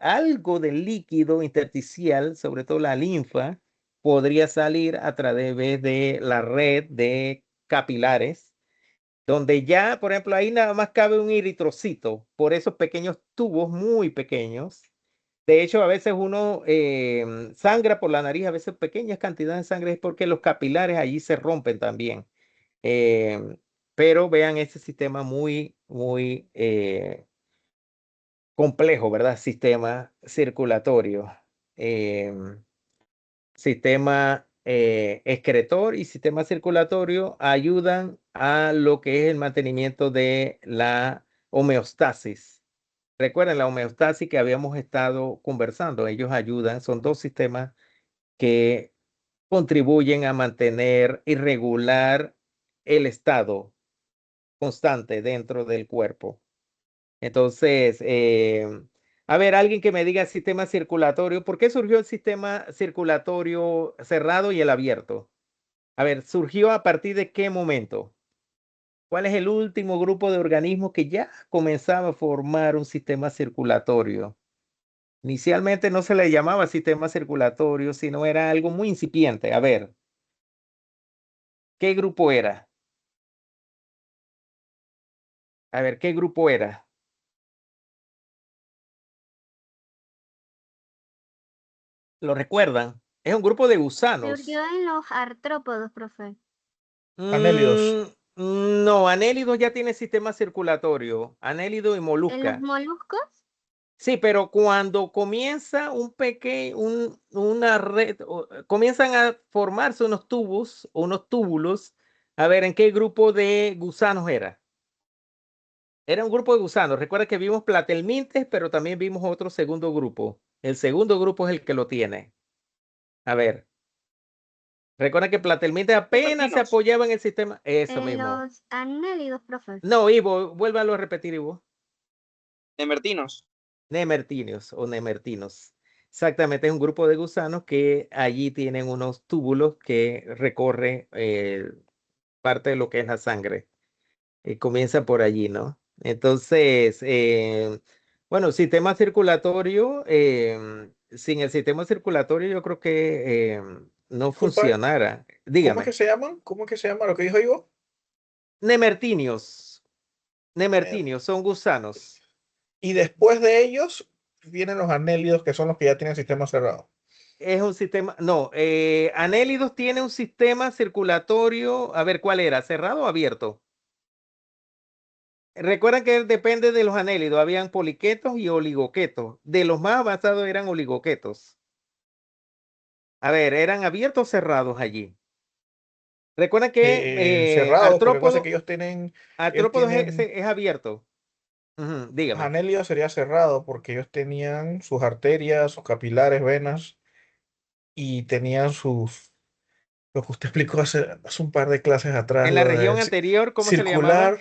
algo del líquido intersticial, sobre todo la linfa, podría salir a través de la red de capilares, donde ya, por ejemplo, ahí nada más cabe un eritrocito por esos pequeños tubos muy pequeños. De hecho, a veces uno sangra por la nariz, a veces pequeñas cantidades de sangre es porque los capilares allí se rompen también. Pero vean ese sistema muy complejo, ¿verdad? Sistema circulatorio, sistema excretor y sistema circulatorio ayudan a lo que es el mantenimiento de la homeostasis. Recuerden la homeostasis que habíamos estado conversando, ellos ayudan, son dos sistemas que contribuyen a mantener y regular el estado constante dentro del cuerpo. Entonces, a ver, alguien que me diga sistema circulatorio, ¿por qué surgió el sistema circulatorio cerrado y el abierto? A ver, ¿surgió a partir de qué momento? ¿Cuál es el último grupo de organismos que ya comenzaba a formar un sistema circulatorio? Inicialmente no se le llamaba sistema circulatorio, sino era algo muy incipiente. A ver, ¿qué grupo era? A ver, ¿qué grupo era? ¿Lo recuerdan? Es un grupo de gusanos. Surgió en los artrópodos, profe. Anélidos. No, anélidos ya tiene sistema circulatorio. Anélido y ¿En los molusca. moluscos? Sí, pero cuando comienza una red, comienzan a formarse unos tubos, unos túbulos. A ver, ¿en qué grupo de gusanos era? Era un grupo de gusanos. Recuerda que vimos platelmintes, pero también vimos otro segundo grupo. El segundo grupo es el que lo tiene. A ver. Recuerda que platelmintes apenas se Nemertinos. apoyaba en el sistema. Eso En mismo. los anélidos, profe. No, Ivo, vuélvalo a repetir, Ivo. Nemertinos. Nemertinios o nemertinos. Exactamente, es un grupo de gusanos que allí tienen unos túbulos que recorren parte de lo que es la sangre. Comienza por allí, ¿no? Entonces, bueno, sistema circulatorio, sin el sistema circulatorio yo creo que no Disculpa, funcionara. ¿cómo es Dígame. que se llaman? ¿Cómo es que se llama lo que dijo Ivo? Nemertinios. Nemertinios, son gusanos. Y después de ellos vienen los anélidos, que son los que ya tienen sistema cerrado. Es un sistema, no, anélidos tiene un sistema circulatorio, a ver, ¿cuál era? ¿Cerrado o abierto? Recuerden que depende de los anélidos, habían poliquetos y oligoquetos. De los más avanzados eran oligoquetos. A ver, ¿eran abiertos o cerrados allí? Recuerden que Cerrados, porque pasa que ellos tienen artrópodos es abierto. Dígame. anélidos sería cerrado porque ellos tenían sus arterias, sus capilares, venas y tenían lo que usted explicó hace un par de clases atrás, En la lo de región anterior, ¿cómo se le llamaba?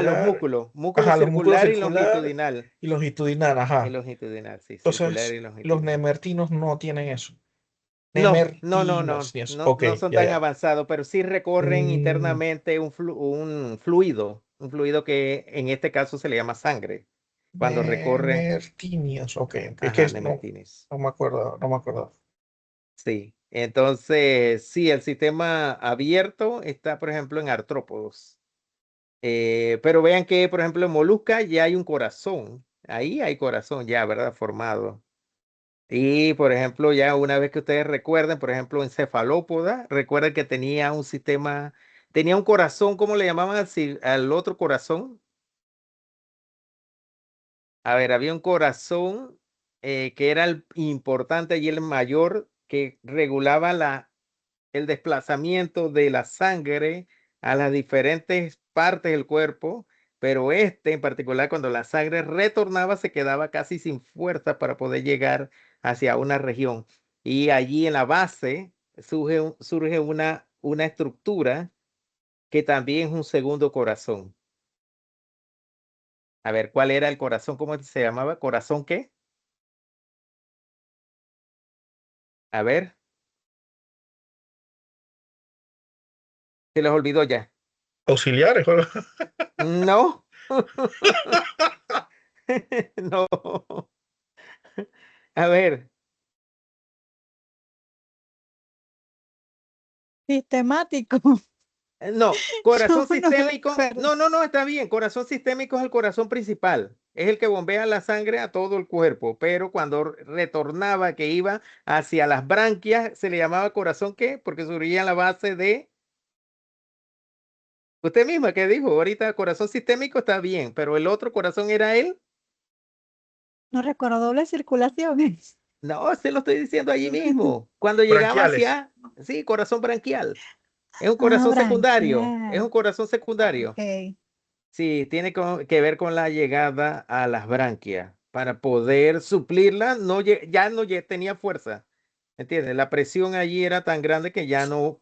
Los músculos. Músculo ajá, los músculos circular y circular longitudinal. y longitudinal, Y ajá. longitudinal, sí, circular Entonces, y los longitudinal. nemertinos no tienen eso. No, Nemertinos, yes. Ok, no son ya, tan ya. avanzados, pero sí recorren internamente un fluido que en este caso se le llama sangre. Cuando recorre, Nemertinios, ok. Es ajá, que nemertines. no me acuerdo. Sí, entonces, sí, el sistema abierto está, por ejemplo, en artrópodos. Pero vean que, por ejemplo, en molusca ya hay un corazón. Ahí hay corazón ya, ¿verdad? Formado. Y, por ejemplo, ya una vez que ustedes recuerden, por ejemplo, en cefalópoda, recuerden que tenía un sistema, tenía un corazón, ¿cómo le llamaban al otro corazón? A ver, había un corazón que era el importante y el mayor que regulaba el desplazamiento de la sangre a las diferentes partes del cuerpo, pero este en particular, cuando la sangre retornaba, se quedaba casi sin fuerza para poder llegar hacia una región. Y allí en la base surge una estructura que también es un segundo corazón. A ver, ¿cuál era el corazón? ¿Cómo se llamaba? ¿Corazón qué? A ver, se les olvidó ya. Auxiliares, ¿o? No. No. A ver, Sistemático. no, corazón No, no sistémico. recuerdo. No, está bien. Corazón sistémico es el corazón principal. Es el que bombea la sangre a todo el cuerpo. Pero cuando retornaba, que iba hacia las branquias, se le llamaba corazón ¿qué? Porque surgía en la base de. Usted misma que dijo, ahorita corazón sistémico está bien, pero el otro corazón era él. No recuerdo doble circulación. No, se lo estoy diciendo allí mismo. Cuando llegaba Branquiales. sí, corazón branquial. Es un Ah, corazón secundario. Es branquial. un corazón secundario. Ok. Sí, tiene que ver con la llegada a las branquias. Para poder suplirla, ya no tenía fuerza. ¿entiendes? La presión allí era tan grande que ya no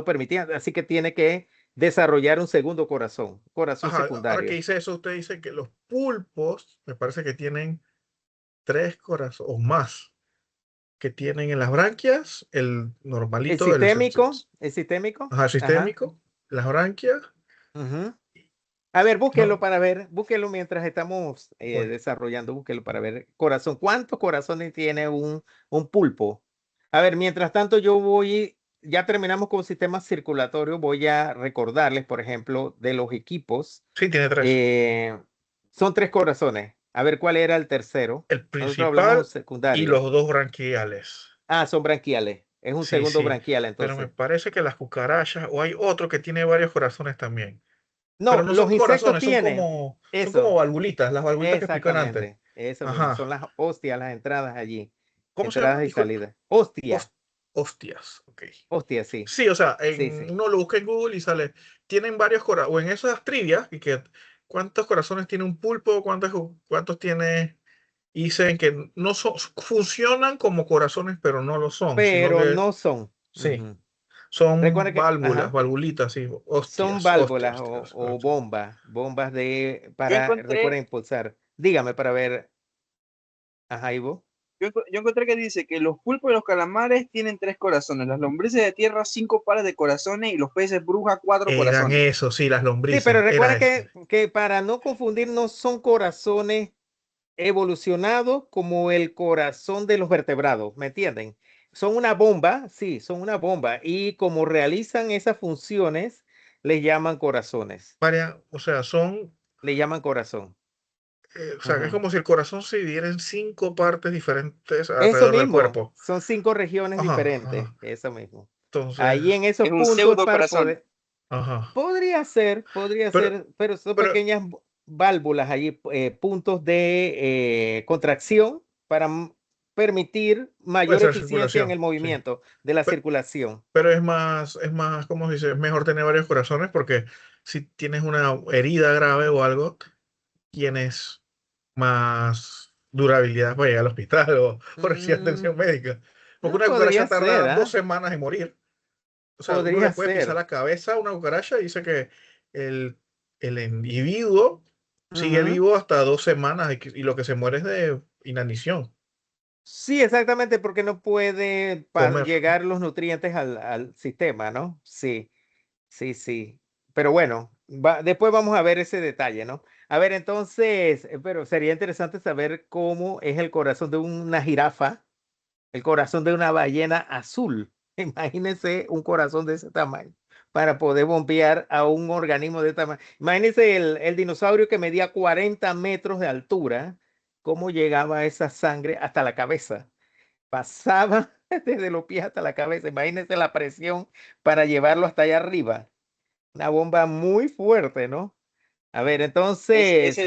permitía, así que tiene que desarrollar un segundo corazón Ahora que secundario. dice eso, usted dice que los pulpos, me parece que tienen 3 corazones o más, que tienen en las branquias, el normalito, El sistémico, ajá, ajá. sistémico, las branquias. Ujú. A ver, No, búsquelo mientras estamos voy. desarrollando, búsquelo para ver corazón. ¿Cuántos corazones tiene un pulpo? A ver, mientras tanto ya terminamos con sistemas circulatorios, voy a recordarles, por ejemplo, de los equipos. Sí, tiene 3. Son 3 corazones. A ver, ¿cuál era el tercero? El Nosotros hablamos principal y secundario. los 2 branquiales. Ah, son branquiales. Es un Sí, segundo sí. branquial, Pero me entonces. parece que las cucarachas, o hay otro que tiene varios corazones también. Pero No, no los son insectos corazones, tienen son como eso. valvulitas, las valvulitas que explican antes. Exactamente, eso mismo, son Ajá. las hostias, las entradas allí, ¿Cómo se llama? entradas y Disculpe. salidas. Hostia, Hostias. Ok. hostia, sí, Sí, o sea, sí, sí. uno lo busca en Google y sale, tienen varios corazones, o en esas trivias, y que cuántos corazones tiene un pulpo, cuántos tiene, y dicen que no son, funcionan como corazones, pero no lo son, sino Pero que no son. sí, Ujú. son Recuerda que, válvulas, ajá, valvulitas, sí, son hostias, hostias, válvulas hostias, o hostias. bombas Yo recuerda encontré, impulsar. Dígame para ver, ajá, Ivo. yo encontré que dice que los pulpos y los calamares tienen 3 corazones, las lombrices de tierra 5 pares de corazones y los peces bruja 4 Eran corazones. eso, sí, las Sí, pero lombrices, era recuerda eso. que para no confundir, no son corazones evolucionado como el corazón de los vertebrados, ¿me entienden? Son una bomba, sí, son una bomba y como realizan esas funciones, les llaman corazones, O sea, son, le llaman corazón. o sea, es Ujú. como si el corazón se dividiera en 5 partes diferentes Eso alrededor del mismo, cuerpo. son 5 regiones Ajá, diferentes, ajá. eso mismo. Entonces, Ahí en esos Es un puntos pseudo para corazón. poder, ajá. podría Pero, ser, pero son pero, pequeñas válvulas allí, puntos de contracción para permitir puede mayor ser eficiencia en circulación, el sí. movimiento de la Pe- circulación. Pero, ¿cómo se dice? Es mejor tener varios corazones porque si tienes una herida grave o algo, tienes más durabilidad para llegar al hospital o recibir Mm, atención médica. Porque no una cucaracha podría tarda ser, 2 semanas en morir. O sea, uno le podría puede pisar ser. la cabeza a una cucaracha y dice que el, el individuo sigue Ujú. vivo hasta 2 semanas y lo que se muere es de inanición, Sí, exactamente, porque no puede comer. llegar los nutrientes al sistema, ¿no? Sí. Sí, sí. Pero bueno, después vamos a ver ese detalle, ¿no? A ver, entonces, pero sería interesante saber cómo es el corazón de una jirafa, el corazón de una ballena azul. Imagínense un corazón de ese tamaño para poder bombear a un organismo de tamaño. Imagínense el dinosaurio que medía 40 metros de altura, cómo llegaba esa sangre hasta la cabeza. Pasaba desde los pies hasta la cabeza. Imagínense la presión para llevarlo hasta allá arriba. Una bomba muy fuerte, ¿no? A ver, Es, entonces,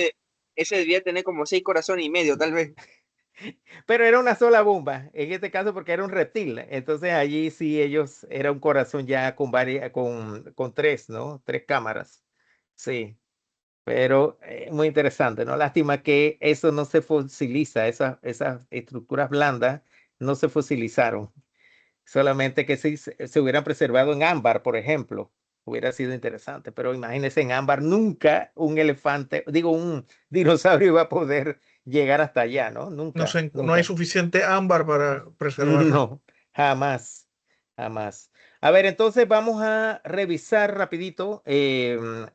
ese debía tener como 6 corazones y medio, tal vez. pero era una sola bomba, en este caso porque era un reptil. Entonces allí sí ellos, era un corazón ya con varias, con 3, ¿no? 3 cámaras. Sí, pero muy interesante, ¿no? Lástima que eso no se fosiliza, esas estructuras blandas no se fosilizaron. Solamente que si se hubieran preservado en ámbar, por ejemplo, hubiera sido interesante. Pero imagínense en ámbar, nunca un elefante, digo, un dinosaurio iba a poder llegar hasta allá, ¿no? Nunca, No hay nunca. suficiente ámbar para preservarlo. No, jamás, jamás. A ver, entonces vamos a revisar rapidito.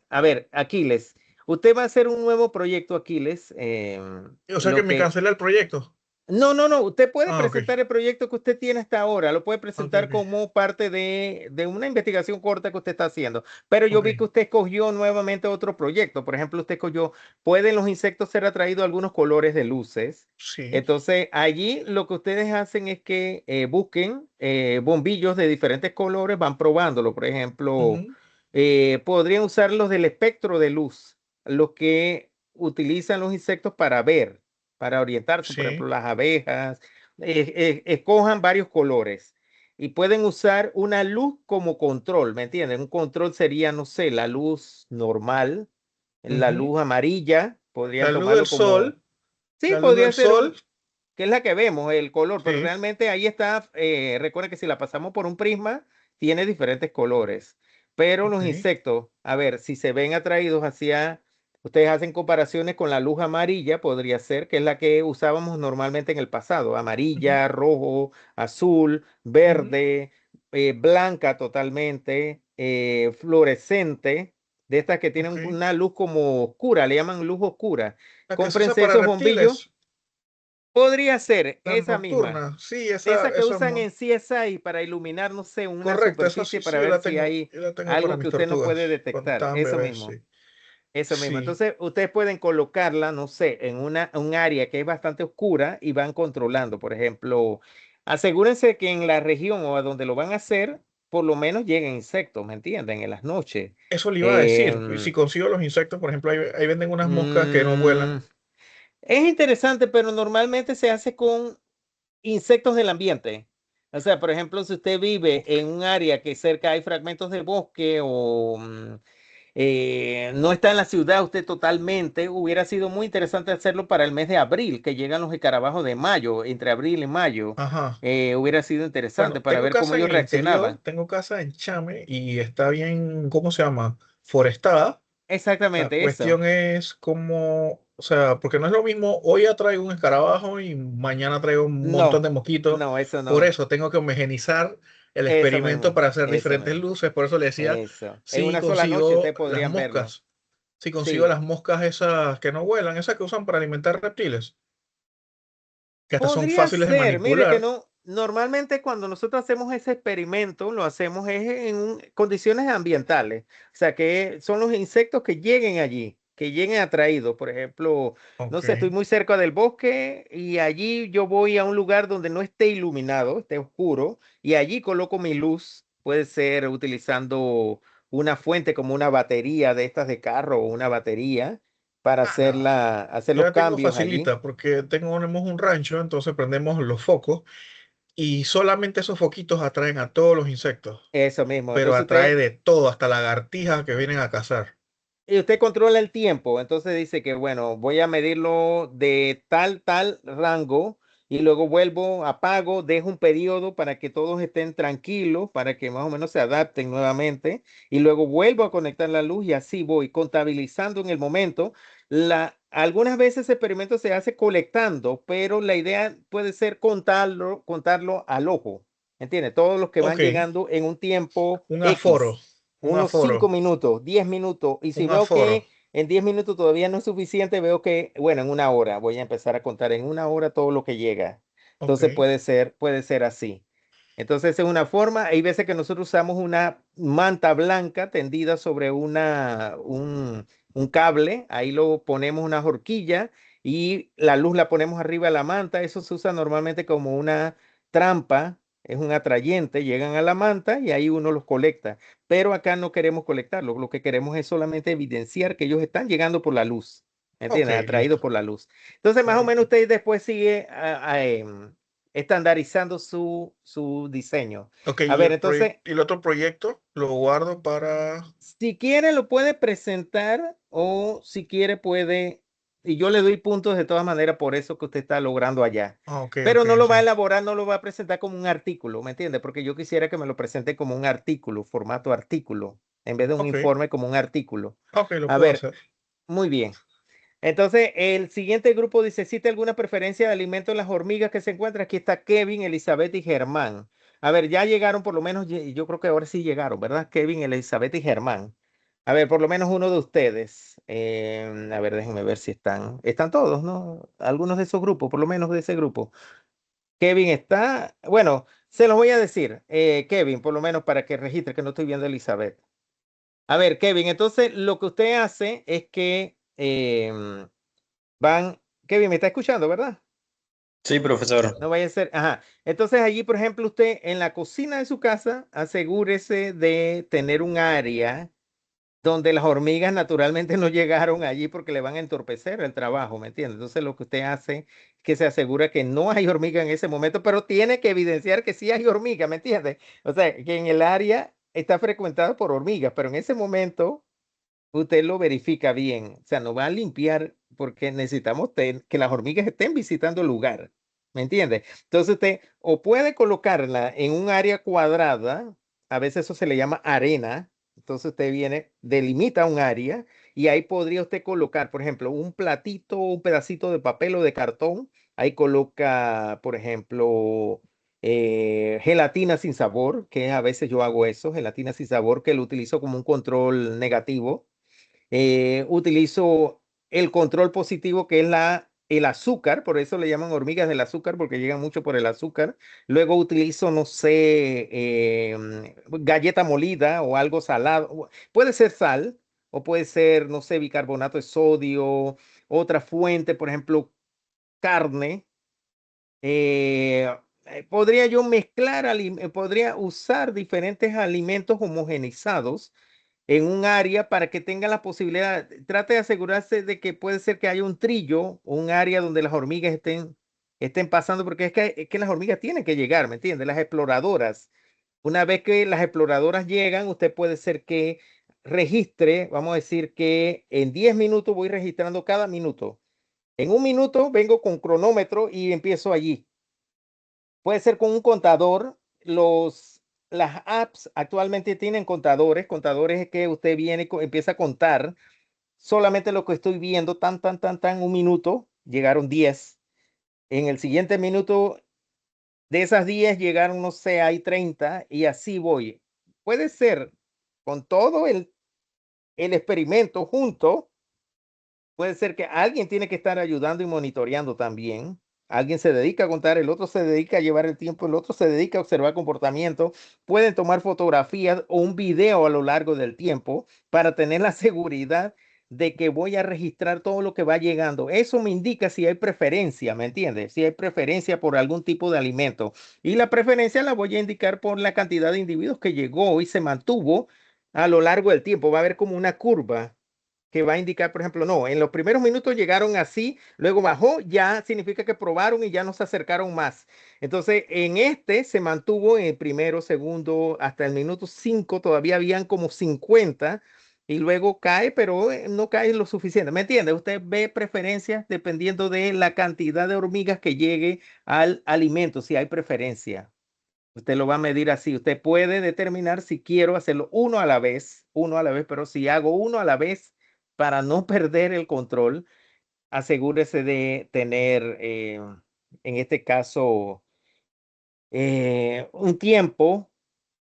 A ver, Aquiles, usted va a hacer un nuevo proyecto, Aquiles. O sea que me cancelé el proyecto. No, no, no. Usted puede Ah, ok. presentar el proyecto que usted tiene hasta ahora. Lo puede Ok, presentar ok. como parte de una investigación corta que usted está haciendo. Pero yo Ok. vi que usted escogió nuevamente otro proyecto. Por ejemplo, usted escogió, ¿pueden los insectos ser atraídos a algunos colores de luces? Sí. Entonces, allí lo que ustedes hacen es que busquen bombillos de diferentes colores, van probándolo. Por ejemplo, Ujú, podrían usar los del espectro de luz, los que utilizan los insectos para ver, para orientarse, por sí. ejemplo, las abejas, escojan varios colores y pueden usar una luz como control, ¿me entienden? Un control sería, no sé, la luz normal, la Ujú. luz amarilla, La podrían luz del tomarlo como, sol. sí, La luz podría del ser sol. que es la que vemos, el color, pero Sí. realmente ahí está, recuerden que si la pasamos por un prisma, tiene diferentes colores. Pero los Ok. insectos, a ver, si se ven atraídos hacia, ustedes hacen comparaciones con la luz amarilla, podría ser, que es la que usábamos normalmente en el pasado, Ujú, amarilla, rojo, azul, ujú. verde, blanca totalmente, fluorescente, de estas que Ok. tienen una luz como oscura, le llaman luz oscura. La que se usa Cómprense para esos bombillos. reptiles, Podría ser la esa misma, nocturna. Sí, esa que esa usan en CSI para iluminar, no sé, una correcto, esa superficie sí, para sí, ver si hay yo la tengo para algo que mis usted no puede tortugas cuando detectar. estaban Eso bebés, mismo, sí. eso mismo. Sí. Entonces, ustedes pueden colocarla, no sé, en un área que es bastante oscura y van controlando. Por ejemplo, asegúrense que en la región o a donde lo van a hacer, por lo menos lleguen insectos, ¿me entienden? En las noches. Eso le iba a decir. Y si Em, consigo los insectos, por ejemplo, ahí venden unas moscas que no mm, vuelan. es interesante, pero normalmente se hace con insectos del ambiente. O sea, por ejemplo, si usted vive Ok. en un área que cerca hay fragmentos de bosque o no está en la ciudad usted totalmente, hubiera sido muy interesante hacerlo para el mes de abril, que llegan los escarabajos de mayo, entre abril y mayo. Ajá. Hubiera sido interesante Bueno, para tengo ver cómo casa en ellos el interior, reaccionaban. tengo casa en Chame y está bien, ¿cómo se llama? Forestada. La Exactamente eso. cuestión es cómo, o sea, porque no es lo mismo, hoy ya traigo un escarabajo y mañana traigo un montón No, de mosquitos. no, eso Por no. eso tengo que homogenizar el Eso experimento mismo, para hacer eso diferentes mismo, luces. Por eso le decía, eso. En si una sola noche consigo ustedes las podrían verlo. moscas, si consigo Sí. las moscas esas que no vuelan, esas que usan para alimentar reptiles, que hasta son Podría fáciles de ser, mire que manipular. no, normalmente cuando nosotros hacemos ese experimento, lo hacemos es en condiciones ambientales, o sea, que son los insectos que lleguen allí, que lleguen atraídos. Por ejemplo, no Ok. sé, estoy muy cerca del bosque y allí yo voy a un lugar donde no esté iluminado, esté oscuro, y allí coloco mi luz, puede ser utilizando una fuente como una batería de estas de carro o una batería para Ah, no. hacer Yo los la tengo cambios allí. facilita porque tenemos un rancho, entonces prendemos los focos y solamente esos foquitos atraen a todos los insectos, Eso mismo. pero Entonces atrae usted, de todo, hasta lagartijas que vienen a cazar. y usted controla el tiempo. Entonces dice que, bueno, voy a medirlo de tal rango y luego vuelvo, apago, dejo un periodo para que todos estén tranquilos, para que más o menos se adapten nuevamente y luego vuelvo a conectar la luz y así voy contabilizando en el momento. Algunas veces ese experimento se hace colectando, pero la idea puede ser contarlo al ojo. ¿Entiende? Todos los que Ok, van llegando en un tiempo un aforo, X. un Unos aforo, 5 minutos, 10 minutos. Y si un veo aforo. que en 10 minutos todavía no es suficiente, veo que, bueno, en una hora, voy a empezar a contar en una hora todo lo que llega. Ok. Entonces puede ser así. Entonces es una forma, hay veces que nosotros usamos una manta blanca tendida sobre un cable, ahí lo ponemos una horquilla y la luz la ponemos arriba de la manta. Eso se usa normalmente como una trampa, es un atrayente, llegan a la manta y ahí uno los colecta. Pero acá no queremos colectarlos, lo que queremos es solamente evidenciar que ellos están llegando por la luz, ¿me Ok, entiendes? Atraídos listo. por la luz. Entonces, más o menos Correcto. usted después sigue estandarizando su diseño. Ok, A y ver, entonces, y el otro proyecto lo guardo para... si quiere lo puede presentar o si quiere puede, y yo le doy puntos de todas maneras por eso que usted está logrando allá. Ah, ok, Pero ok, no lo va a sí. elaborar, no lo va a presentar como un artículo, ¿me entiende? Porque yo quisiera que me lo presente como un artículo, formato artículo, en vez de un Ok, informe como un artículo. ok, lo A puedo ver, hacer. muy bien. Entonces, el siguiente grupo dice, ¿existe alguna preferencia de alimento en las hormigas que se encuentran? Aquí está Kevin, Elizabeth y Germán. A ver, ya llegaron por lo menos, yo creo que ahora sí llegaron, ¿verdad? Kevin, Elizabeth y Germán. A ver, por lo menos uno de ustedes. A ver, déjenme ver si están todos, ¿no? Algunos de esos grupos, por lo menos de ese grupo. Kevin está, bueno, se los voy a decir, Kevin, por lo menos para que registre que no estoy viendo a Elizabeth. A ver, Kevin, entonces lo que usted hace es que Kevin, me está escuchando, ¿verdad? Sí, profesor. No vaya a ser, ajá. Entonces allí, por ejemplo, usted en la cocina de su casa, asegúrese de tener un área donde las hormigas naturalmente no llegaron allí porque le van a entorpecer el trabajo, ¿me entiende? Entonces lo que usted hace es que se asegura que no hay hormiga en ese momento, pero tiene que evidenciar que sí hay hormiga, ¿me entiende? O sea, que en el área está frecuentada por hormigas, pero en ese momento usted lo verifica bien. O sea, no va a limpiar porque necesitamos que las hormigas estén visitando el lugar. ¿me entiende? Entonces usted o puede colocarla en un área cuadrada, a veces eso se le llama arena, entonces usted viene, delimita un área y ahí podría usted colocar, por ejemplo, un platito, un pedacito de papel o de cartón, ahí coloca, por ejemplo, gelatina sin sabor, que a veces yo hago eso, gelatina sin sabor, que lo utilizo como un control negativo. Utilizo el control positivo, que es el azúcar, por eso le llaman hormigas del azúcar, porque llegan mucho por el azúcar. Luego utilizo, no sé, galleta molida o algo salado. Puede ser sal o puede ser, no sé, bicarbonato de sodio, otra fuente, por ejemplo, carne. Podría yo mezclar, podría usar diferentes alimentos homogenizados en un área para que tenga la posibilidad, trate de asegurarse de que puede ser que haya un trillo o un área donde las hormigas estén pasando, porque es que las hormigas tienen que llegar, ¿me entiendes? Las exploradoras. Una vez que las exploradoras llegan, usted puede ser que registre, vamos a decir que en 10 minutos voy registrando cada minuto. En un minuto vengo con cronómetro y empiezo allí. Puede ser con un contador. Las apps actualmente tienen contadores es que usted viene y empieza a contar solamente lo que estoy viendo, un minuto, llegaron 10. En el siguiente minuto, de esas 10 llegaron, no sé, hay 30 y así voy. Puede ser con todo el experimento junto. Puede ser que alguien tiene que estar ayudando y monitoreando también. Alguien se dedica a contar, el otro se dedica a llevar el tiempo, el otro se dedica a observar comportamiento. Pueden tomar fotografías o un video a lo largo del tiempo para tener la seguridad de que voy a registrar todo lo que va llegando. Eso me indica si hay preferencia, ¿me entiendes? Si hay preferencia por algún tipo de alimento. Y la preferencia la voy a indicar por la cantidad de individuos que llegó y se mantuvo a lo largo del tiempo. Va a haber como una curva que va a indicar, por ejemplo, no, en los primeros minutos llegaron así, luego bajó, ya significa que probaron y ya no se acercaron más. Entonces, en este se mantuvo en el primero, segundo, hasta el minuto 5, todavía habían como 50 y luego cae, pero no cae lo suficiente. ¿Me entiende? Usted ve preferencias dependiendo de la cantidad de hormigas que llegue al alimento, si hay preferencia. Usted lo va a medir así. Usted puede determinar si quiero hacerlo uno a la vez, pero si hago uno a la vez para no perder el control, asegúrese de tener, en este caso, un tiempo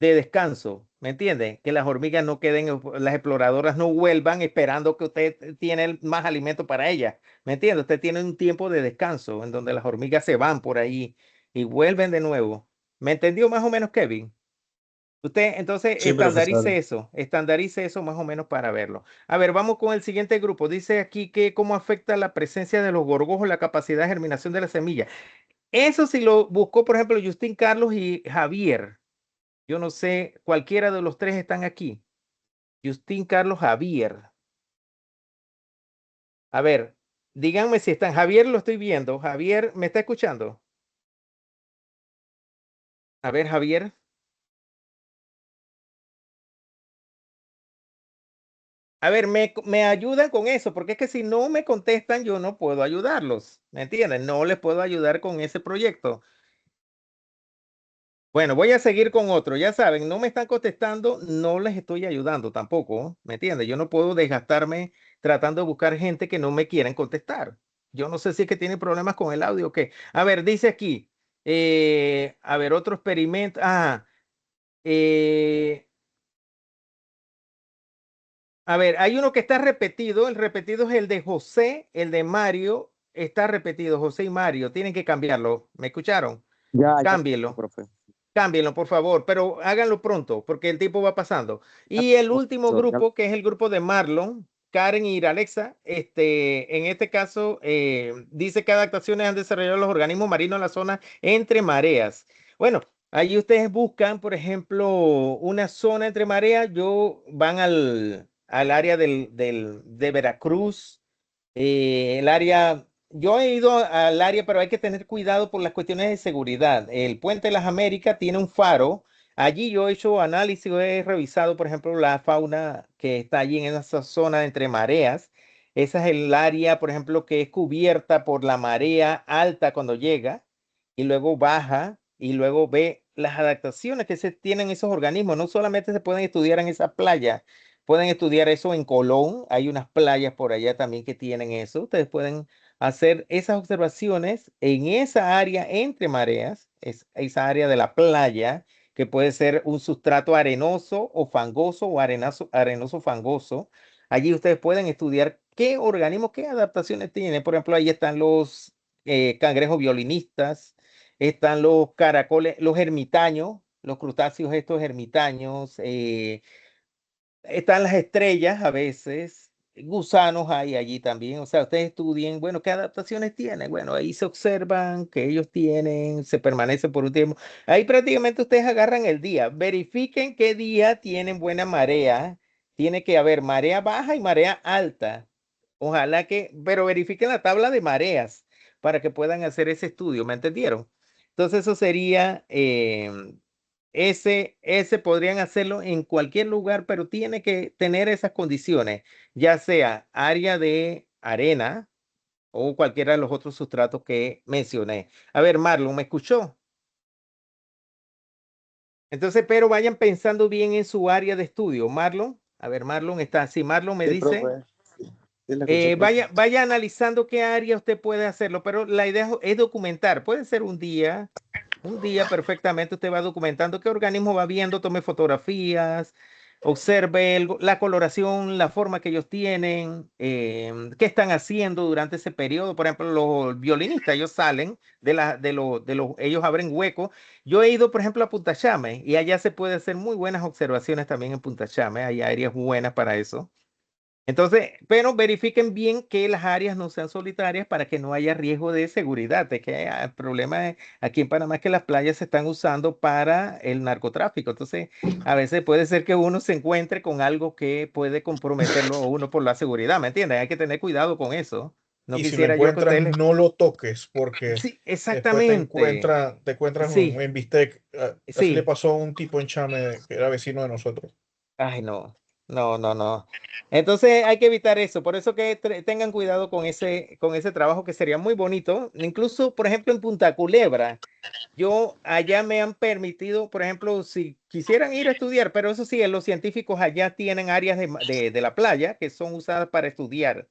de descanso. ¿Me entiende? Que las hormigas no queden, las exploradoras no vuelvan esperando que usted tiene más alimento para ellas. ¿Me entiende? Usted tiene un tiempo de descanso en donde las hormigas se van por ahí y vuelven de nuevo. ¿Me entendió más o menos, Kevin? Usted entonces Sí, profesor. estandarice eso más o menos para verlo. A ver, vamos con el siguiente grupo. Dice aquí que cómo afecta la presencia de los gorgojos la capacidad de germinación de la semilla. Eso sí lo buscó, por ejemplo, Justin Carlos y Javier. Yo no sé, cualquiera de los tres están aquí. Justin Carlos, Javier. A ver, díganme si están. Javier lo estoy viendo. Javier, ¿me está escuchando? A ver, Javier. A ver, me ayudan con eso, porque es que si no me contestan, yo no puedo ayudarlos. ¿Me entienden? No les puedo ayudar con ese proyecto. Bueno, voy a seguir con otro. Ya saben, no me están contestando, no les estoy ayudando tampoco. ¿Me entienden? Yo no puedo desgastarme tratando de buscar gente que no me quieren contestar. Yo no sé si es que tiene problemas con el audio o qué. A ver, dice aquí. A ver, otro experimento. Eh, A ver, hay uno que está repetido. El repetido es el de José, el de Mario. Está repetido, José y Mario. Tienen que cambiarlo. ¿Me escucharon? Ya, Cámbienlo. profe. Cámbienlo, por favor, pero háganlo pronto, porque el tiempo va pasando. Y el último grupo, que es el grupo de Marlon, Karen y Alexa, en este caso, dice que adaptaciones han desarrollado los organismos marinos en la zona entre mareas. Bueno, ahí ustedes buscan, por ejemplo, una zona entre mareas, van al área de Veracruz, el área, yo he ido al área, pero hay que tener cuidado por las cuestiones de seguridad. El Puente de las Américas tiene un faro. Allí yo he hecho análisis, he revisado, por ejemplo, la fauna que está allí en esa zona entre mareas. Esa es el área, por ejemplo, que es cubierta por la marea alta cuando llega. y luego baja y luego ve las adaptaciones que se tienen esos organismos. No solamente se pueden estudiar en esa playa, pueden estudiar eso en Colón. Hay unas playas por allá también que tienen eso. Ustedes pueden hacer esas observaciones en esa área entre mareas, esa área de la playa, que puede ser un sustrato arenoso o fangoso o arenoso fangoso. Allí ustedes pueden estudiar qué organismos, qué adaptaciones tienen. Por ejemplo, ahí están los cangrejos violinistas, están los caracoles, los ermitaños, los crustáceos estos ermitaños, están las estrellas a veces, gusanos hay allí también. O sea, ustedes estudien, bueno, qué adaptaciones tienen. Bueno, ahí se observan que ellos tienen, se permanecen por un tiempo. Ahí prácticamente ustedes agarran el día, verifiquen qué día tienen buena marea. Tiene que haber marea baja y marea alta. Ojalá que, pero verifiquen la tabla de mareas para que puedan hacer ese estudio, ¿me entendieron? Entonces eso sería, ese podrían hacerlo en cualquier lugar, pero tiene que tener esas condiciones, ya sea área de arena o cualquiera de los otros sustratos que mencioné. A ver, Marlon, ¿me escuchó? Entonces, pero vayan pensando bien en su área de estudio. Marlon, a ver, Marlon está así. Marlon me Sí, dice, profe. Sí, la escuché, profe. vaya analizando qué área usted puede hacerlo, pero la idea es documentar. Puede ser un día perfectamente, usted va documentando qué organismo va viendo, tome fotografías, observe la coloración, la forma que ellos tienen, qué están haciendo durante ese periodo. Por ejemplo, los violinistas, ellos salen ellos abren huecos. Yo he ido, por ejemplo, a Punta Chame y allá se puede hacer muy buenas observaciones también en Punta Chame. Hay áreas buenas para eso. Entonces, pero verifiquen bien que las áreas no sean solitarias para que no haya riesgo de seguridad. De que el problema aquí en Panamá es que las playas se están usando para el narcotráfico. Entonces, a veces puede ser que uno se encuentre con algo que puede comprometerlo a uno por la seguridad, ¿me entiendes? Hay que tener cuidado con eso. No Y si lo quisiera yo que encuentras, ustedes... no lo toques, porque Sí, después te exactamente. encuentras Sí, en bistec. Así le sí. pasó a un tipo en Chame que era vecino de nosotros. Ay, no, no, no, no. Entonces hay que evitar eso. Por eso que tengan cuidado con ese trabajo que sería muy bonito. Incluso, por ejemplo, en Punta Culebra, yo allá me han permitido, por ejemplo, si quisieran ir a estudiar, pero eso sí, los científicos allá tienen áreas de la playa que son usadas para estudiar.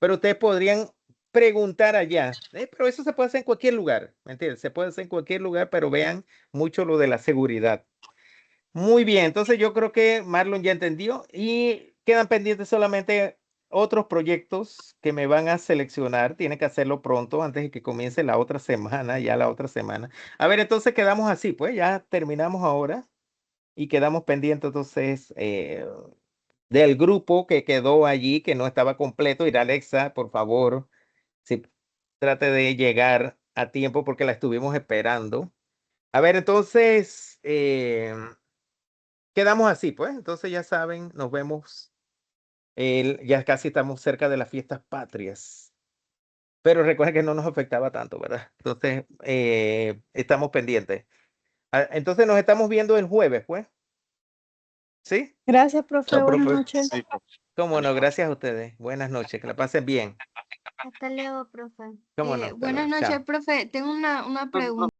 Pero ustedes podrían preguntar allá. Pero eso se puede hacer en cualquier lugar, ¿me entiendes? Se puede hacer en cualquier lugar, pero vean mucho lo de la seguridad. Muy bien, entonces yo creo que Marlon ya entendió y quedan pendientes solamente otros proyectos que me van a seleccionar. Tienen que hacerlo pronto antes de que comience la otra semana, ya la otra semana. A ver, entonces quedamos así, pues ya terminamos ahora y quedamos pendientes entonces del grupo que quedó allí, que no estaba completo. Ir Alexa, por favor, si trate de llegar a tiempo porque la estuvimos esperando. A ver, entonces... quedamos así, pues. Entonces ya saben, nos vemos. Ya casi estamos cerca de las fiestas patrias. Pero recuerden que no nos afectaba tanto, ¿verdad? Entonces, estamos pendientes. Entonces nos estamos viendo el jueves, pues. ¿Sí? Gracias, profe. Chao, Buenas profe. noches. Sí, profe. Cómo no, gracias a ustedes. Buenas noches, que la pasen bien. Hasta luego, profe. Cómo no, hasta Buenas luego. noches, Chao. profe. Tengo una pregunta.